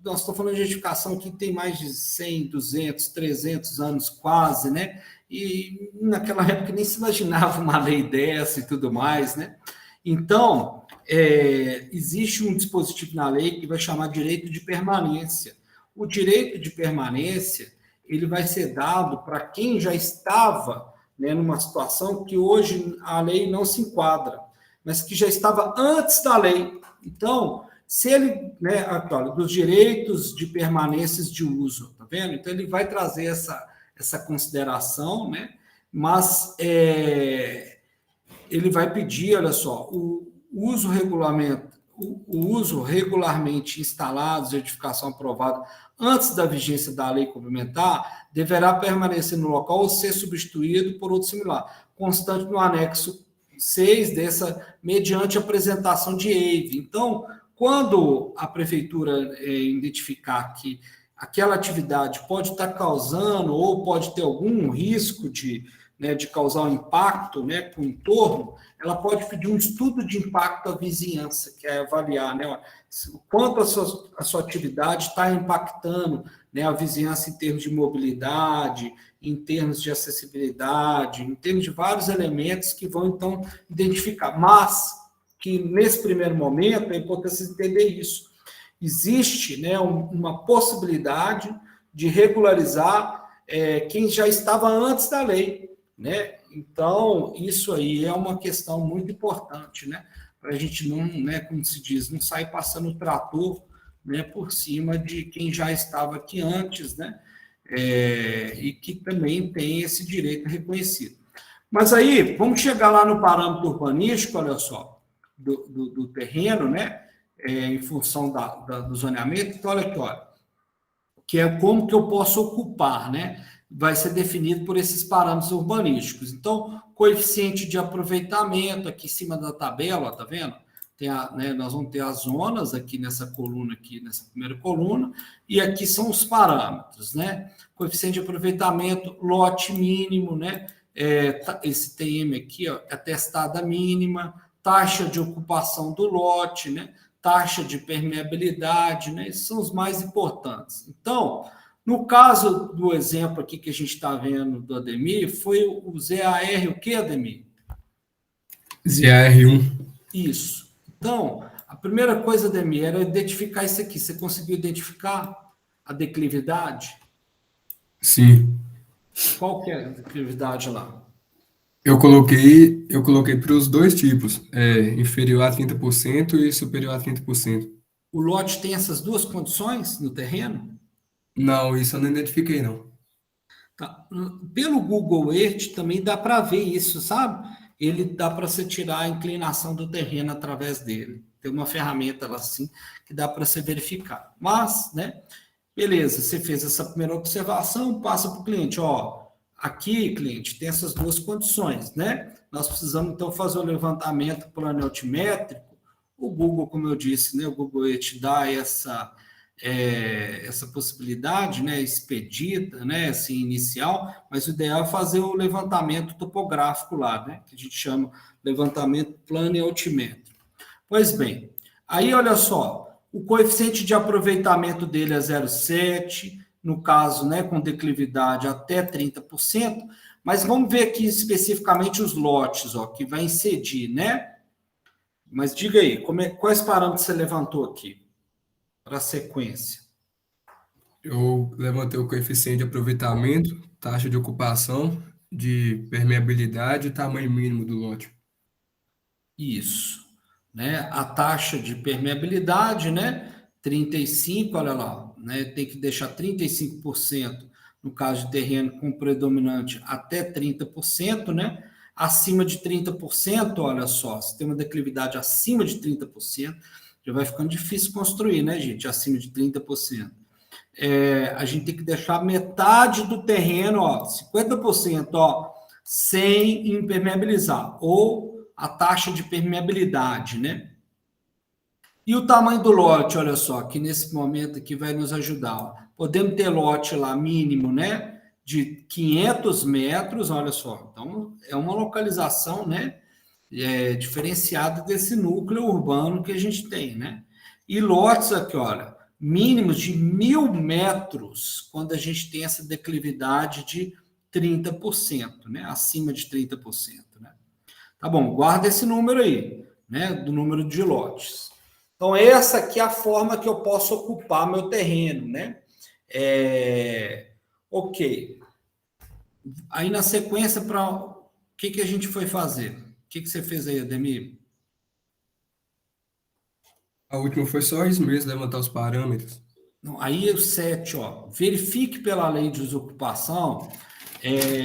nós estamos falando de edificação que tem mais de 100, 200, 300 anos quase, né? E naquela época nem se imaginava uma lei dessa e tudo mais, né? Então, existe um dispositivo na lei que vai chamar direito de permanência. O direito de permanência, ele vai ser dado para quem já estava, né, numa situação que hoje a lei não se enquadra, mas que já estava antes da lei. Então, se ele, né, dos direitos de permanências de uso, tá vendo? Então, ele vai trazer essa consideração, né? Mas ele vai pedir, olha só, o uso regularmente instalado, certificação aprovada antes da vigência da lei complementar, deverá permanecer no local ou ser substituído por outro similar, constante no anexo 6 dessa, mediante apresentação de EIV. Então, quando a prefeitura identificar que aquela atividade pode estar causando ou pode ter algum risco de causar um impacto, né, com o entorno, ela pode pedir um estudo de impacto à vizinhança, que é avaliar, né, o quanto a sua atividade está impactando, né, a vizinhança em termos de mobilidade, em termos de acessibilidade, em termos de vários elementos que vão, então, identificar. Mas que, nesse primeiro momento, é importante entender isso. Existe, né, uma possibilidade de regularizar quem já estava antes da lei, né? Então, isso aí é uma questão muito importante, né? Para a gente não, né, como se diz, não sair passando o trator, né, por cima de quem já estava aqui antes, né? E que também tem esse direito reconhecido. Mas aí, vamos chegar lá no parâmetro urbanístico, olha só, do terreno, né? Em função do zoneamento. Então, olha aqui, olha, que é como que eu posso ocupar, né? Vai ser definido por esses parâmetros urbanísticos. Então, coeficiente de aproveitamento, aqui em cima da tabela, tá vendo? Né, nós vamos ter as zonas aqui nessa coluna, aqui nessa primeira coluna, e aqui são os parâmetros, né? Coeficiente de aproveitamento, lote mínimo, né? Esse TM aqui, ó, é testada mínima, taxa de ocupação do lote, né? Taxa de permeabilidade, né? Esses são os mais importantes. Então, no caso do exemplo aqui que a gente está vendo do Ademir, foi o ZAR, o que, Ademir? ZAR1. Isso. Então, a primeira coisa, Ademir, era identificar isso aqui. Você conseguiu identificar a declividade? Sim. Qual que é a declividade lá? Eu coloquei para os dois tipos, inferior a 30% e superior a 30%. O lote tem essas duas condições no terreno? Não, isso eu não identifiquei, não. Tá. Pelo Google Earth também dá para ver isso, sabe? Ele dá para você tirar a inclinação do terreno através dele. Tem uma ferramenta lá assim que dá para você verificar. Mas, né? Beleza, você fez essa primeira observação, passa para o cliente, ó, aqui, cliente, tem essas duas condições, né? Nós precisamos, então, fazer o levantamento planimétrico. O Google, como eu disse, né? O Google te dá essa possibilidade, né, expedita, né, assim, inicial, mas o ideal é fazer o levantamento topográfico lá, né, que a gente chama levantamento planimétrico. Pois bem, aí olha só, o coeficiente de aproveitamento dele é 0,7, no caso, né, com declividade até 30%, mas vamos ver aqui especificamente os lotes, ó, que vai incidir, né? Mas diga aí, quais parâmetros você levantou aqui para a sequência? Eu levantei o coeficiente de aproveitamento, taxa de ocupação, de permeabilidade e tamanho mínimo do lote. Isso, né? A taxa de permeabilidade, né? 35, olha lá, né? Tem que deixar 35% no caso de terreno com predominante até 30%, né? Acima de 30%, olha só, se tem uma declividade acima de 30%, já vai ficando difícil construir, né, gente? Acima de 30%. A gente tem que deixar metade do terreno, ó, 50%, ó, sem impermeabilizar, ou a taxa de permeabilidade, né? E o tamanho do lote, olha só, que nesse momento aqui vai nos ajudar. Ó. Podemos ter lote lá mínimo, né? De 500 metros, olha só. Então, é uma localização, né? Diferenciada desse núcleo urbano que a gente tem, né? E lotes aqui, olha, mínimos de 1.000 metros, quando a gente tem essa declividade de 30%, né? Acima de 30%, né? Tá bom, guarda esse número aí, né? Do número de lotes. Então, essa aqui é a forma que eu posso ocupar meu terreno, né? Ok. Aí, na sequência, para o que a gente foi fazer? O que você fez aí, Ademir? A última foi só isso mesmo, levantar os parâmetros. Não, aí o 7, ó, verifique pela lei de desocupação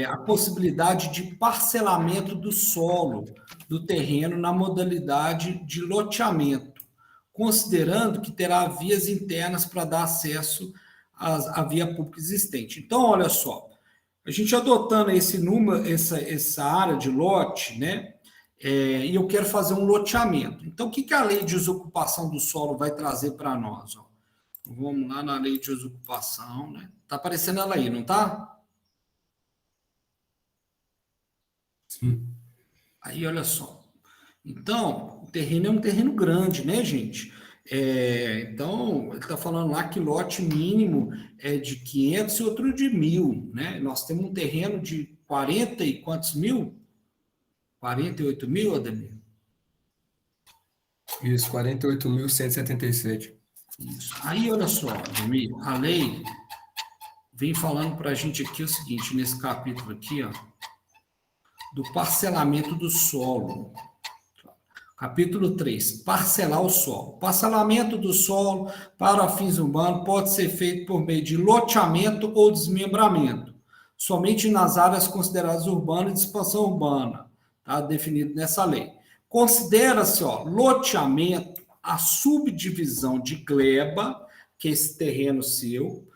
a possibilidade de parcelamento do solo, do terreno, na modalidade de loteamento, considerando que terá vias internas para dar acesso à via pública existente. Então, olha só, a gente adotando esse número, essa área de lote, né? E eu quero fazer um loteamento. Então, o que a lei de desocupação do solo vai trazer para nós? Ó? Vamos lá na lei de desocupação, né? Está aparecendo ela aí, não está? Sim. Aí, olha só. Então, o terreno é um terreno grande, né, gente? Então, ele está falando lá que lote mínimo é de 500 e outro de 1.000, né? Nós temos um terreno de 40 e quantos mil? 48 mil, Ademir? Isso, 48.177. Isso. Aí, olha só, Ademir, a lei vem falando para a gente aqui o seguinte, nesse capítulo aqui, ó, do parcelamento do solo. Capítulo 3, parcelar o solo. Parcelamento do solo para fins urbanos pode ser feito por meio de loteamento ou desmembramento, somente nas áreas consideradas urbanas e de expansão urbana, tá? Definido nessa lei. Considera-se, loteamento a subdivisão de gleba, que é esse terreno seu,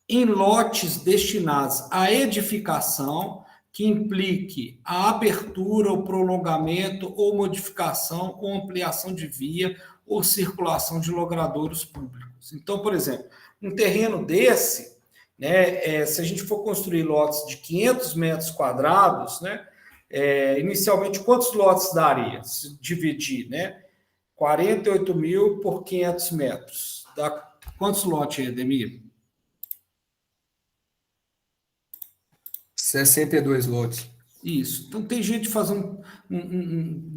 em lotes destinados à edificação, que implique a abertura, o prolongamento ou modificação ou ampliação de via ou circulação de logradouros públicos. Então, por exemplo, um terreno desse, né, se a gente for construir lotes de 500 metros quadrados, né, inicialmente, quantos lotes daria? Se dividir, né? 48 mil por 500 metros. Dá quantos lotes aí, Ademir? 62 lotes. Isso. Então, tem gente fazendo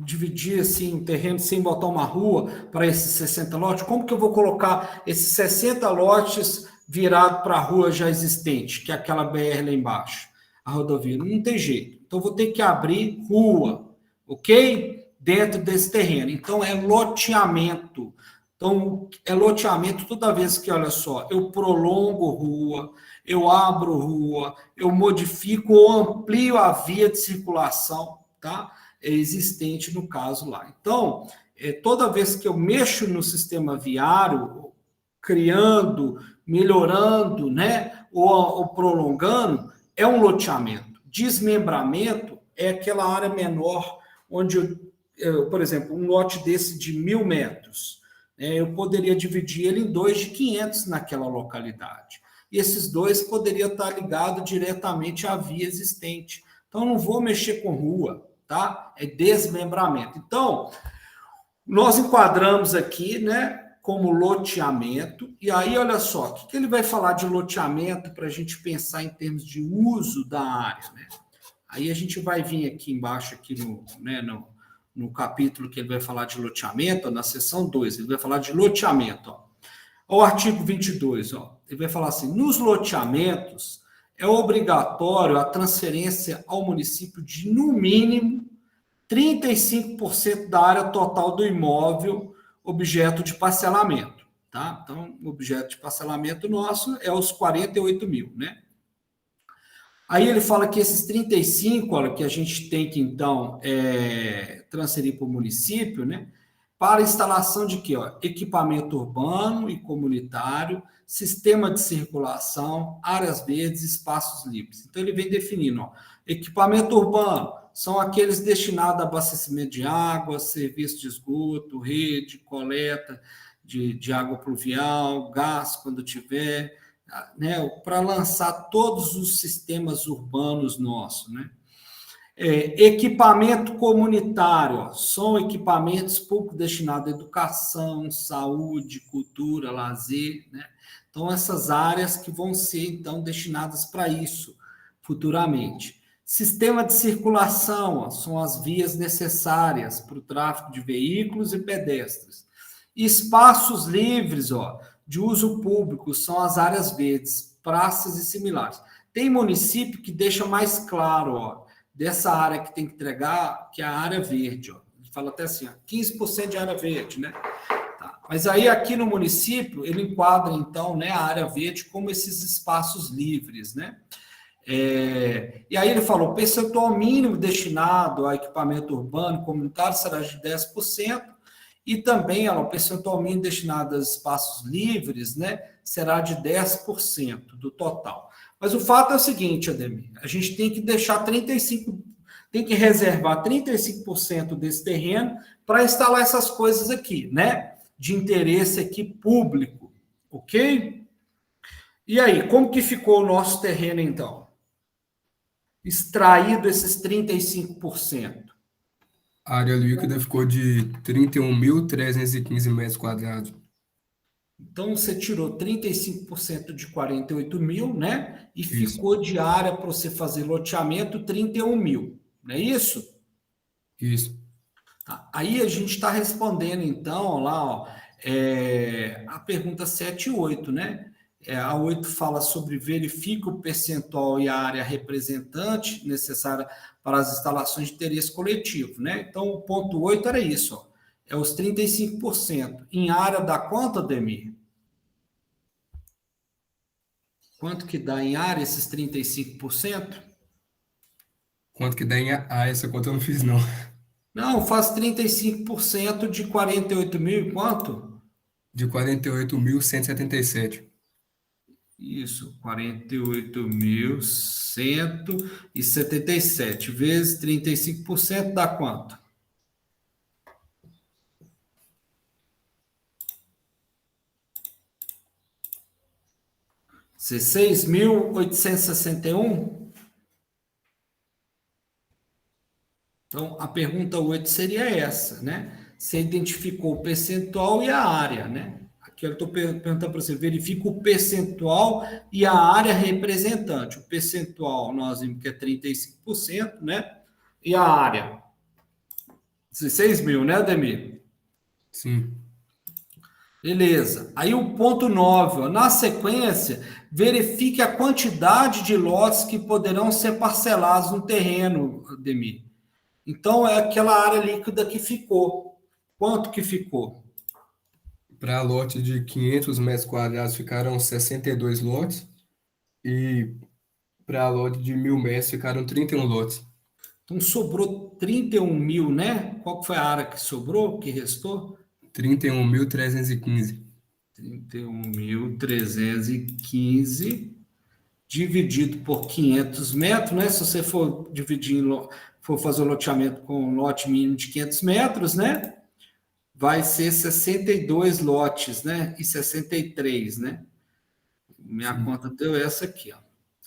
dividir assim, um terreno sem botar uma rua para esses 60 lotes. Como que eu vou colocar esses 60 lotes virado para a rua já existente, que é aquela BR lá embaixo, a rodovia? Não tem jeito. Então, vou ter que abrir rua, ok? Dentro desse terreno. Então, é loteamento. Então, é loteamento toda vez que, olha só, eu prolongo rua, eu abro rua, eu modifico ou amplio a via de circulação, tá? Existente no caso lá. Então, toda vez que eu mexo no sistema viário, criando, melhorando, né? Ou prolongando, é um loteamento. Desmembramento é aquela área menor onde por exemplo, um lote desse de 1.000 metros, eu poderia dividir ele em dois de 500 naquela localidade. E esses dois poderiam estar ligados diretamente à via existente. Então, não vou mexer com rua, tá? É desmembramento. Então, nós enquadramos aqui, né, como loteamento. E aí, olha só, o que ele vai falar de loteamento para a gente pensar em termos de uso da área, né? Aí a gente vai vir aqui embaixo, aqui no capítulo que ele vai falar de loteamento, na seção 2, ele vai falar de loteamento. O artigo 22, ele vai falar assim, nos loteamentos é obrigatório a transferência ao município de, no mínimo, 35% da área total do imóvel objeto de parcelamento. Tá? Então, o objeto de parcelamento nosso é os 48 mil, né? Aí ele fala que esses 35, olha, que a gente tem que, então, transferir para o município, né? Para instalação de quê? Equipamento urbano e comunitário, sistema de circulação, áreas verdes, espaços livres. Então, ele vem definindo, equipamento urbano são aqueles destinados a abastecimento de água, serviço de esgoto, rede, coleta de água pluvial, gás, quando tiver, né, para lançar todos os sistemas urbanos nossos, né? Equipamento comunitário, são equipamentos pouco destinados à educação, saúde, cultura, lazer, né? Então, essas áreas que vão ser, então, destinadas para isso, futuramente. Sistema de circulação, são as vias necessárias para o tráfego de veículos e pedestres. Espaços livres, de uso público, são as áreas verdes, praças e similares. Tem município que deixa mais claro, dessa área que tem que entregar, que é a área verde. Ele fala até assim, 15% de área verde, né? Tá. Mas aí aqui no município, ele enquadra, então, né, a área verde como esses espaços livres, né? E aí ele falou, o percentual mínimo destinado a equipamento urbano e comunitário será de 10%, e também o percentual mínimo destinado a espaços livres, né, será de 10% do total. Mas o fato é o seguinte, Ademir, a gente tem que deixar 35%, tem que reservar 35% desse terreno para instalar essas coisas aqui, né, de interesse aqui público, ok? E aí, como que ficou o nosso terreno, então? Extraído esses 35%. A área líquida ficou de 31.315 metros quadrados. Então, você tirou 35% de 48 mil, né? E Isso, ficou de área para você fazer loteamento 31 mil, não é isso? isso. Tá. Aí a gente está respondendo, então, lá, ó, a pergunta 7 e 8, né? A 8 fala sobre verifica o percentual e a área representante necessária para as instalações de interesse coletivo, né? Então, o ponto 8 era isso, ó, é os 35%. Em área dá quanto, Ademir? Quanto que dá em área esses 35%? Quanto que dá em... Ah, essa conta eu não fiz, não. Não, faz 35% de 48 mil e quanto? De 48.177. Isso, 48.177 vezes 35% dá quanto? 16.861. Então, a pergunta 8 seria essa, né? Você identificou o percentual e a área, né? Aqui eu estou perguntando para você, verifica o percentual e a área representante. O percentual, nós vimos que é 35%, né? E a área? 16 mil, né, Ademir? Sim. Beleza. Aí o ponto 9, ó, na sequência, verifique a quantidade de lotes que poderão ser parcelados no terreno, Ademir. Então, é aquela área líquida que ficou. Quanto que ficou? Para lote de 500 metros quadrados ficaram 62 lotes. E para lote de 1.000 metros ficaram 31 lotes. Então, sobrou 31 mil, né? Qual que foi a área que sobrou, que restou? 31.315. 31.315 dividido por 500 metros, né? Se você for dividir, for fazer o loteamento com um lote mínimo de 500 metros, né? Vai ser 62 lotes, né? E 63, né? Minha Sim. conta deu essa aqui, ó.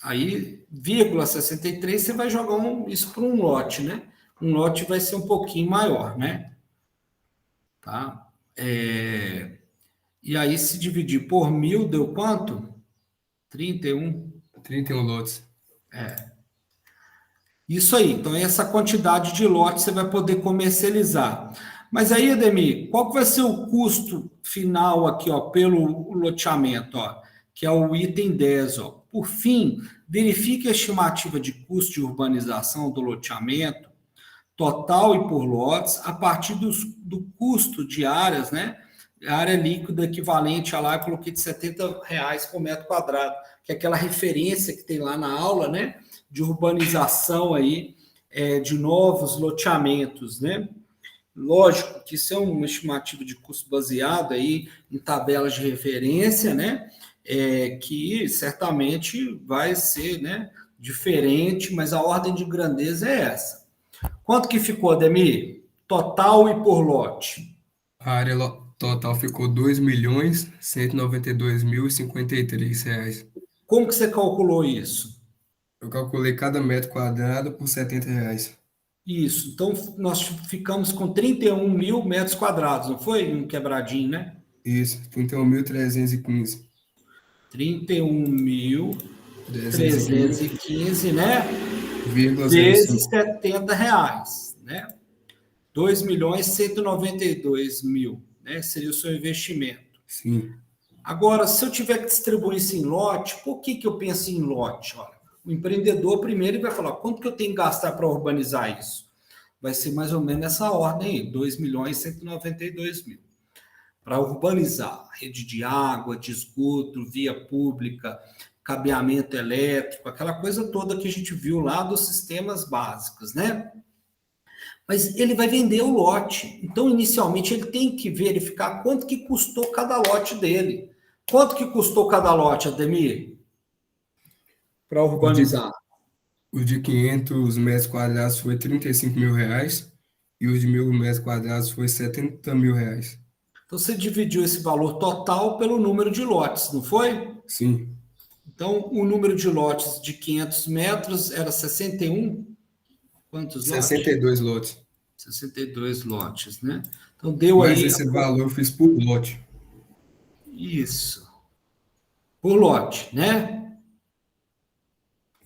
Aí, vírgula 63, você vai jogar isso para um lote, né? Um lote vai ser um pouquinho maior, né? Tá? E aí, se dividir por 1.000, deu quanto? 31. 31 lotes. Isso aí. Então, essa quantidade de lotes você vai poder comercializar. Mas aí, Ademir, qual que vai ser o custo final aqui, ó, pelo loteamento, ó, que é o item 10, ó. Por fim, verifique a estimativa de custo de urbanização do loteamento, total e por lotes, a partir do custo de áreas, né? A área líquida equivalente a lá, eu coloquei de R$ 70 por metro quadrado, que é aquela referência que tem lá na aula, né? De urbanização aí, de novos loteamentos, né? Lógico que isso é uma estimativa de custo baseado aí em tabelas de referência, né? Que certamente vai ser, né, diferente, mas a ordem de grandeza é essa. Quanto que ficou, Ademir? Total e por lote. A área total ficou 2.192.053 reais. Como que você calculou isso? Eu calculei cada metro quadrado por 70 reais. Isso. Então, nós ficamos com 31 mil metros quadrados, não foi? Um quebradinho, né? Isso, 31.315. 315, 31.315, né? 0,05. Vezes R$ 70, né? 2.192.000, né? Seria o seu investimento. Sim. Agora, se eu tiver que distribuir isso em lote, por que eu penso em lote? Olha, o empreendedor primeiro vai falar, quanto que eu tenho que gastar para urbanizar isso? Vai ser mais ou menos nessa ordem aí, 2.192.000. Para urbanizar, rede de água, de esgoto, via pública, cabeamento elétrico, aquela coisa toda que a gente viu lá dos sistemas básicos, né? Mas ele vai vender o lote. Então, inicialmente, ele tem que verificar quanto que custou cada lote dele. Quanto que custou cada lote, Ademir? Para O de, urbanizar. o de 500 metros quadrados foi R$ 35.000 e o de 1.000 metros quadrados foi R$ 70.000. Então, você dividiu esse valor total pelo número de lotes, não foi? Sim, Então, o número de lotes de 500 metros era 61. Quantos lotes? 62 lotes. 62 lotes, né? Então, deu Mas aí esse valor eu fiz por lote. isso. Por lote, né?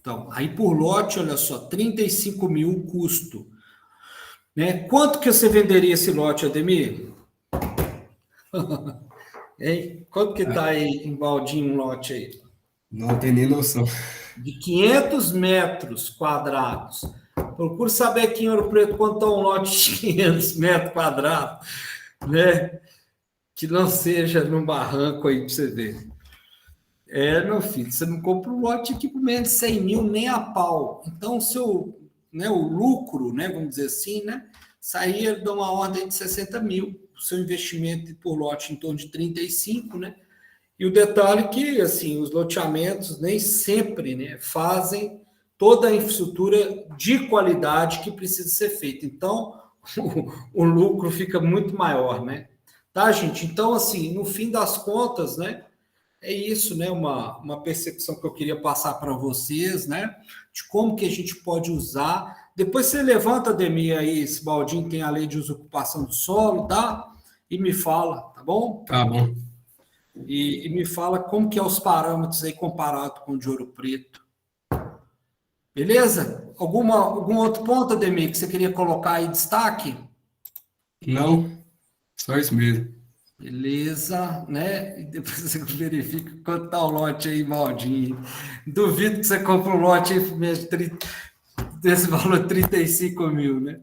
Então, aí por lote, olha só, 35 mil o custo. Né? Quanto que você venderia esse lote, Ademir? Hein? Quanto que está Ah, aí em baldinho um lote aí? não tem nem noção. De 500 metros quadrados. Procure saber aqui em Ouro Preto quanto está um lote de 500 metros quadrados, né? Que não seja num barranco aí para você ver. Meu filho, você não compra um lote aqui por menos de 100 mil nem a pau. Então, o lucro, né, vamos dizer assim, né, saía de uma ordem de 60 mil. O seu investimento por lote em torno de 35, né? E o detalhe é que, assim, os loteamentos nem sempre, né, fazem toda a infraestrutura de qualidade que precisa ser feita. Então, o lucro fica muito maior, né? Tá, gente? Então, assim, no fim das contas, né, é isso, né? Uma percepção que eu queria passar para vocês, né? De como que a gente pode usar. Depois você levanta, Ademir, aí, esse baldinho tem a lei de usurpação do solo, tá? E me fala, tá bom? Tá bom. E me fala como que é os parâmetros aí comparado com o de Ouro Preto. Beleza? Algum outro ponto, Ademir, que você queria colocar aí em destaque? Não, só isso mesmo. Beleza, né? E depois você verifica quanto tá o lote aí, Maldinho. Duvido que você compre um lote aí por mês de desse valor 35 mil, né?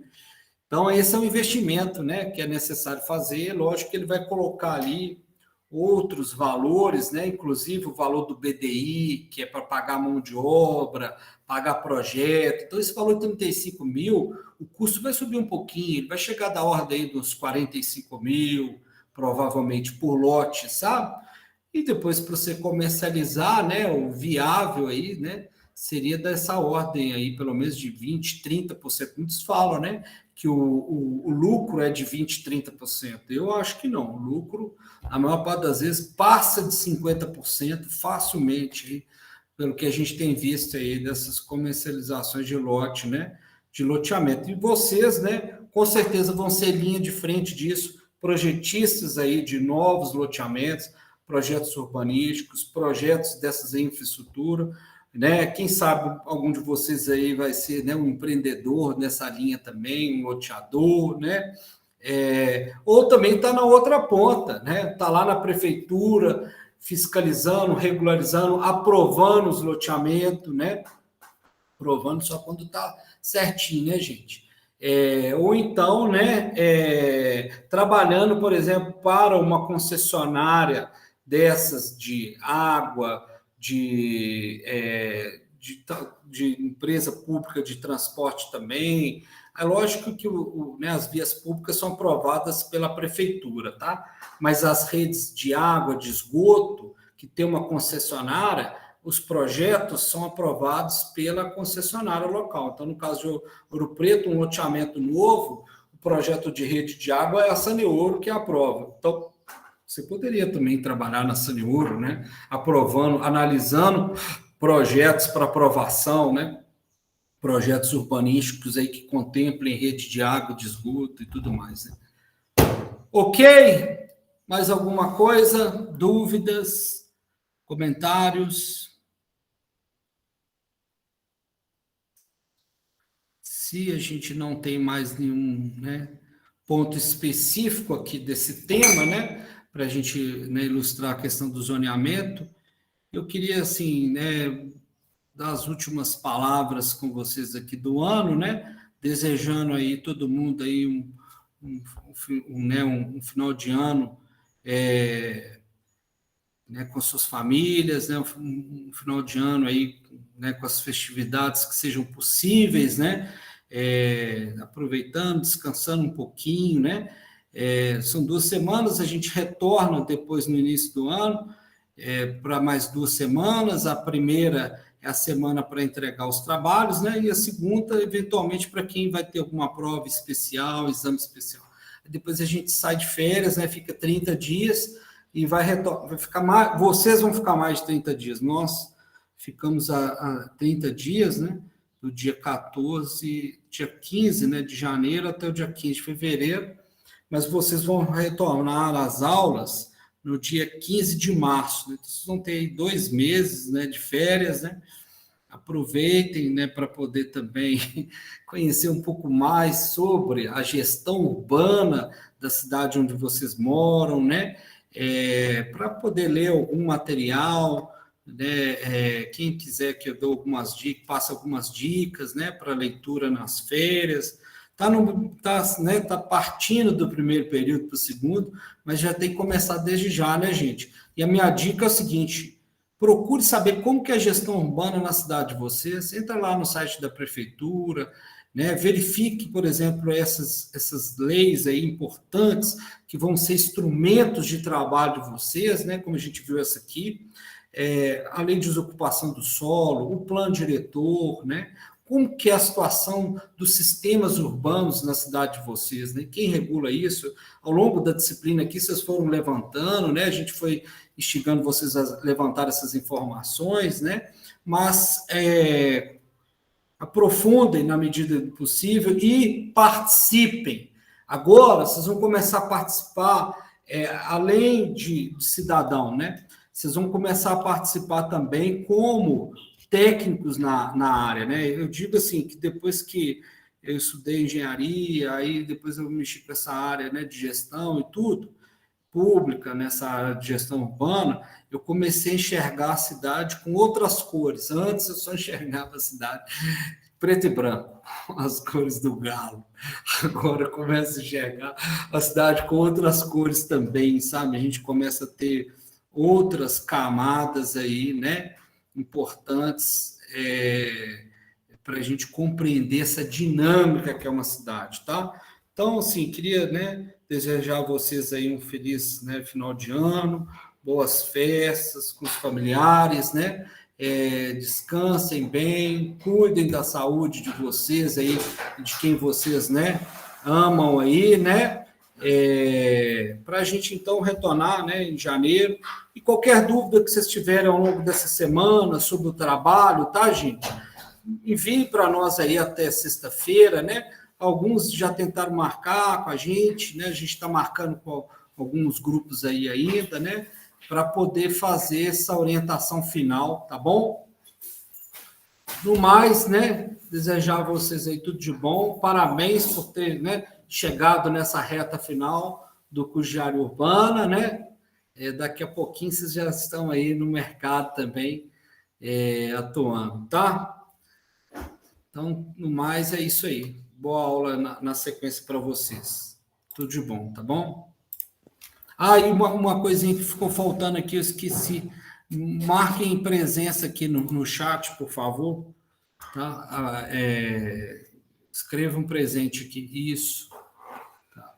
Então, esse é um investimento, né, que é necessário fazer. Lógico que ele vai colocar ali outros valores, né, inclusive o valor do BDI, que é para pagar mão de obra, pagar projeto. Então, esse valor de 35 mil, o custo vai subir um pouquinho, ele vai chegar da ordem aí dos 45 mil, provavelmente por lote, sabe? E depois, para você comercializar, né, o viável aí, né, seria dessa ordem aí, pelo menos de 20, 30%. Muitos falam, né, que o lucro é de 20, 30%. Eu acho que não. O lucro, a maior parte das vezes, passa de 50% facilmente, aí, pelo que a gente tem visto aí dessas comercializações de lote, né, de loteamento. E vocês, né, com certeza vão ser linha de frente disso, projetistas aí de novos loteamentos, projetos urbanísticos, projetos dessas infraestrutura, né? Quem sabe algum de vocês aí vai ser, né, um empreendedor nessa linha também, um loteador, né? Ou também está na outra ponta, né? Está lá na prefeitura, fiscalizando, regularizando, aprovando os loteamentos, né? Aprovando só quando está certinho, né, gente? Ou então, né, trabalhando, por exemplo, para uma concessionária dessas de água, de empresa pública de transporte também. É lógico que né, as vias públicas são aprovadas pela prefeitura, tá? Mas as redes de água, de esgoto, que tem uma concessionária, os projetos são aprovados pela concessionária local. Então, no caso de Ouro Preto, um loteamento novo, o projeto de rede de água é a Saneouro que aprova. Então, você poderia também trabalhar na Saneouro, né? Aprovando, analisando projetos para aprovação, né? Projetos urbanísticos aí que contemplem rede de água, de esgoto e tudo mais, né? Ok? Mais alguma coisa? Dúvidas? Comentários? Se a gente não tem mais nenhum, né, ponto específico aqui desse tema, né, para a gente, né, ilustrar a questão do zoneamento, eu queria, assim, né, dar as últimas palavras com vocês aqui do ano, né, desejando aí todo mundo aí um final de ano né, com suas famílias, né, um final de ano aí, né, com as festividades que sejam possíveis, né, aproveitando, descansando um pouquinho, né, são 2 semanas, a gente retorna depois no início do ano, para mais 2 semanas, a primeira é a semana para entregar os trabalhos, né, e a segunda, eventualmente, para quem vai ter alguma prova especial, exame especial. Depois a gente sai de férias, né, fica 30 dias, e vai ficar mais, vocês vão ficar mais de 30 dias. Nós ficamos a 30 dias, né? Do dia 14, dia 15, né, de janeiro até o dia 15 de fevereiro, mas vocês vão retornar às aulas no dia 15 de março. Né? Então, vocês vão ter aí 2 meses, né, de férias, né? Aproveitem, né, para poder também conhecer um pouco mais sobre a gestão urbana da cidade onde vocês moram, né? Para poder ler algum material, né? Quem quiser que eu dou algumas dicas, passe algumas dicas, né, para leitura nas férias. Tá partindo do primeiro período para o segundo, mas já tem que começar desde já, né, gente? E a minha dica é o seguinte: procure saber como que é a gestão urbana na cidade de vocês. Entra lá no site da prefeitura, né? Verifique, por exemplo, essas leis aí importantes que vão ser instrumentos de trabalho de vocês, né? Como a gente viu essa aqui, a lei de desocupação do solo, o plano diretor, né? Como que é a situação dos sistemas urbanos na cidade de vocês, né? Quem regula isso? Ao longo da disciplina aqui, vocês foram levantando, né? A gente foi instigando vocês a levantar essas informações, né? Mas aprofundem na medida do possível e participem. Agora, vocês vão começar a participar, além de cidadão, né? Vocês vão começar a participar também como técnicos na área, né? Eu digo assim, que depois que eu estudei engenharia, aí depois eu mexi com essa área, né, de gestão e tudo, pública, nessa área de gestão urbana, eu comecei a enxergar a cidade com outras cores. Antes eu só enxergava a cidade preto e branco, as cores do galo. Agora eu começo a enxergar a cidade com outras cores também, sabe? A gente começa a ter outras camadas aí, né, importantes para a gente compreender essa dinâmica que é uma cidade, tá? Então, assim, queria, né, desejar a vocês aí um feliz, né, final de ano, boas festas com os familiares, né? Descansem bem, cuidem da saúde de vocês aí, de quem vocês, né, amam aí, né? Para a gente, então, retornar, né, em janeiro. E qualquer dúvida que vocês tiverem ao longo dessa semana sobre o trabalho, tá, gente? Envie para nós aí até sexta-feira, né? Alguns já tentaram marcar com a gente, né? A gente está marcando com alguns grupos aí ainda, né? Para poder fazer essa orientação final, tá bom? No mais, né? Desejar a vocês aí tudo de bom. Parabéns por ter, né, chegado nessa reta final do curso de área urbana, né? Daqui a pouquinho vocês já estão aí no mercado também atuando, tá? Então, no mais, é isso aí. Boa aula na sequência para vocês. Tudo de bom, tá bom? E uma coisinha que ficou faltando aqui, eu esqueci. Marquem presença aqui no chat, por favor. Tá? Escreva um presente aqui. Isso. Tá.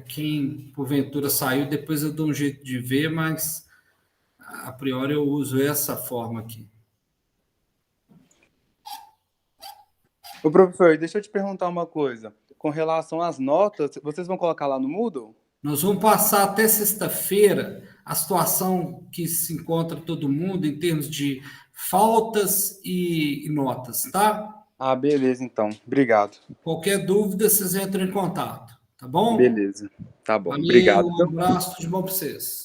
Quem, porventura, saiu, depois eu dou um jeito de ver, mas, a priori, eu uso essa forma aqui. Ô, professor, deixa eu te perguntar uma coisa. Com relação às notas, vocês vão colocar lá no Moodle? Nós vamos passar até sexta-feira a situação que se encontra todo mundo em termos de faltas e notas, tá? Beleza, então. Obrigado. Qualquer dúvida, vocês entram em contato, tá bom? Beleza. Tá bom. Valeu, Obrigado. um abraço, tudo de bom para vocês.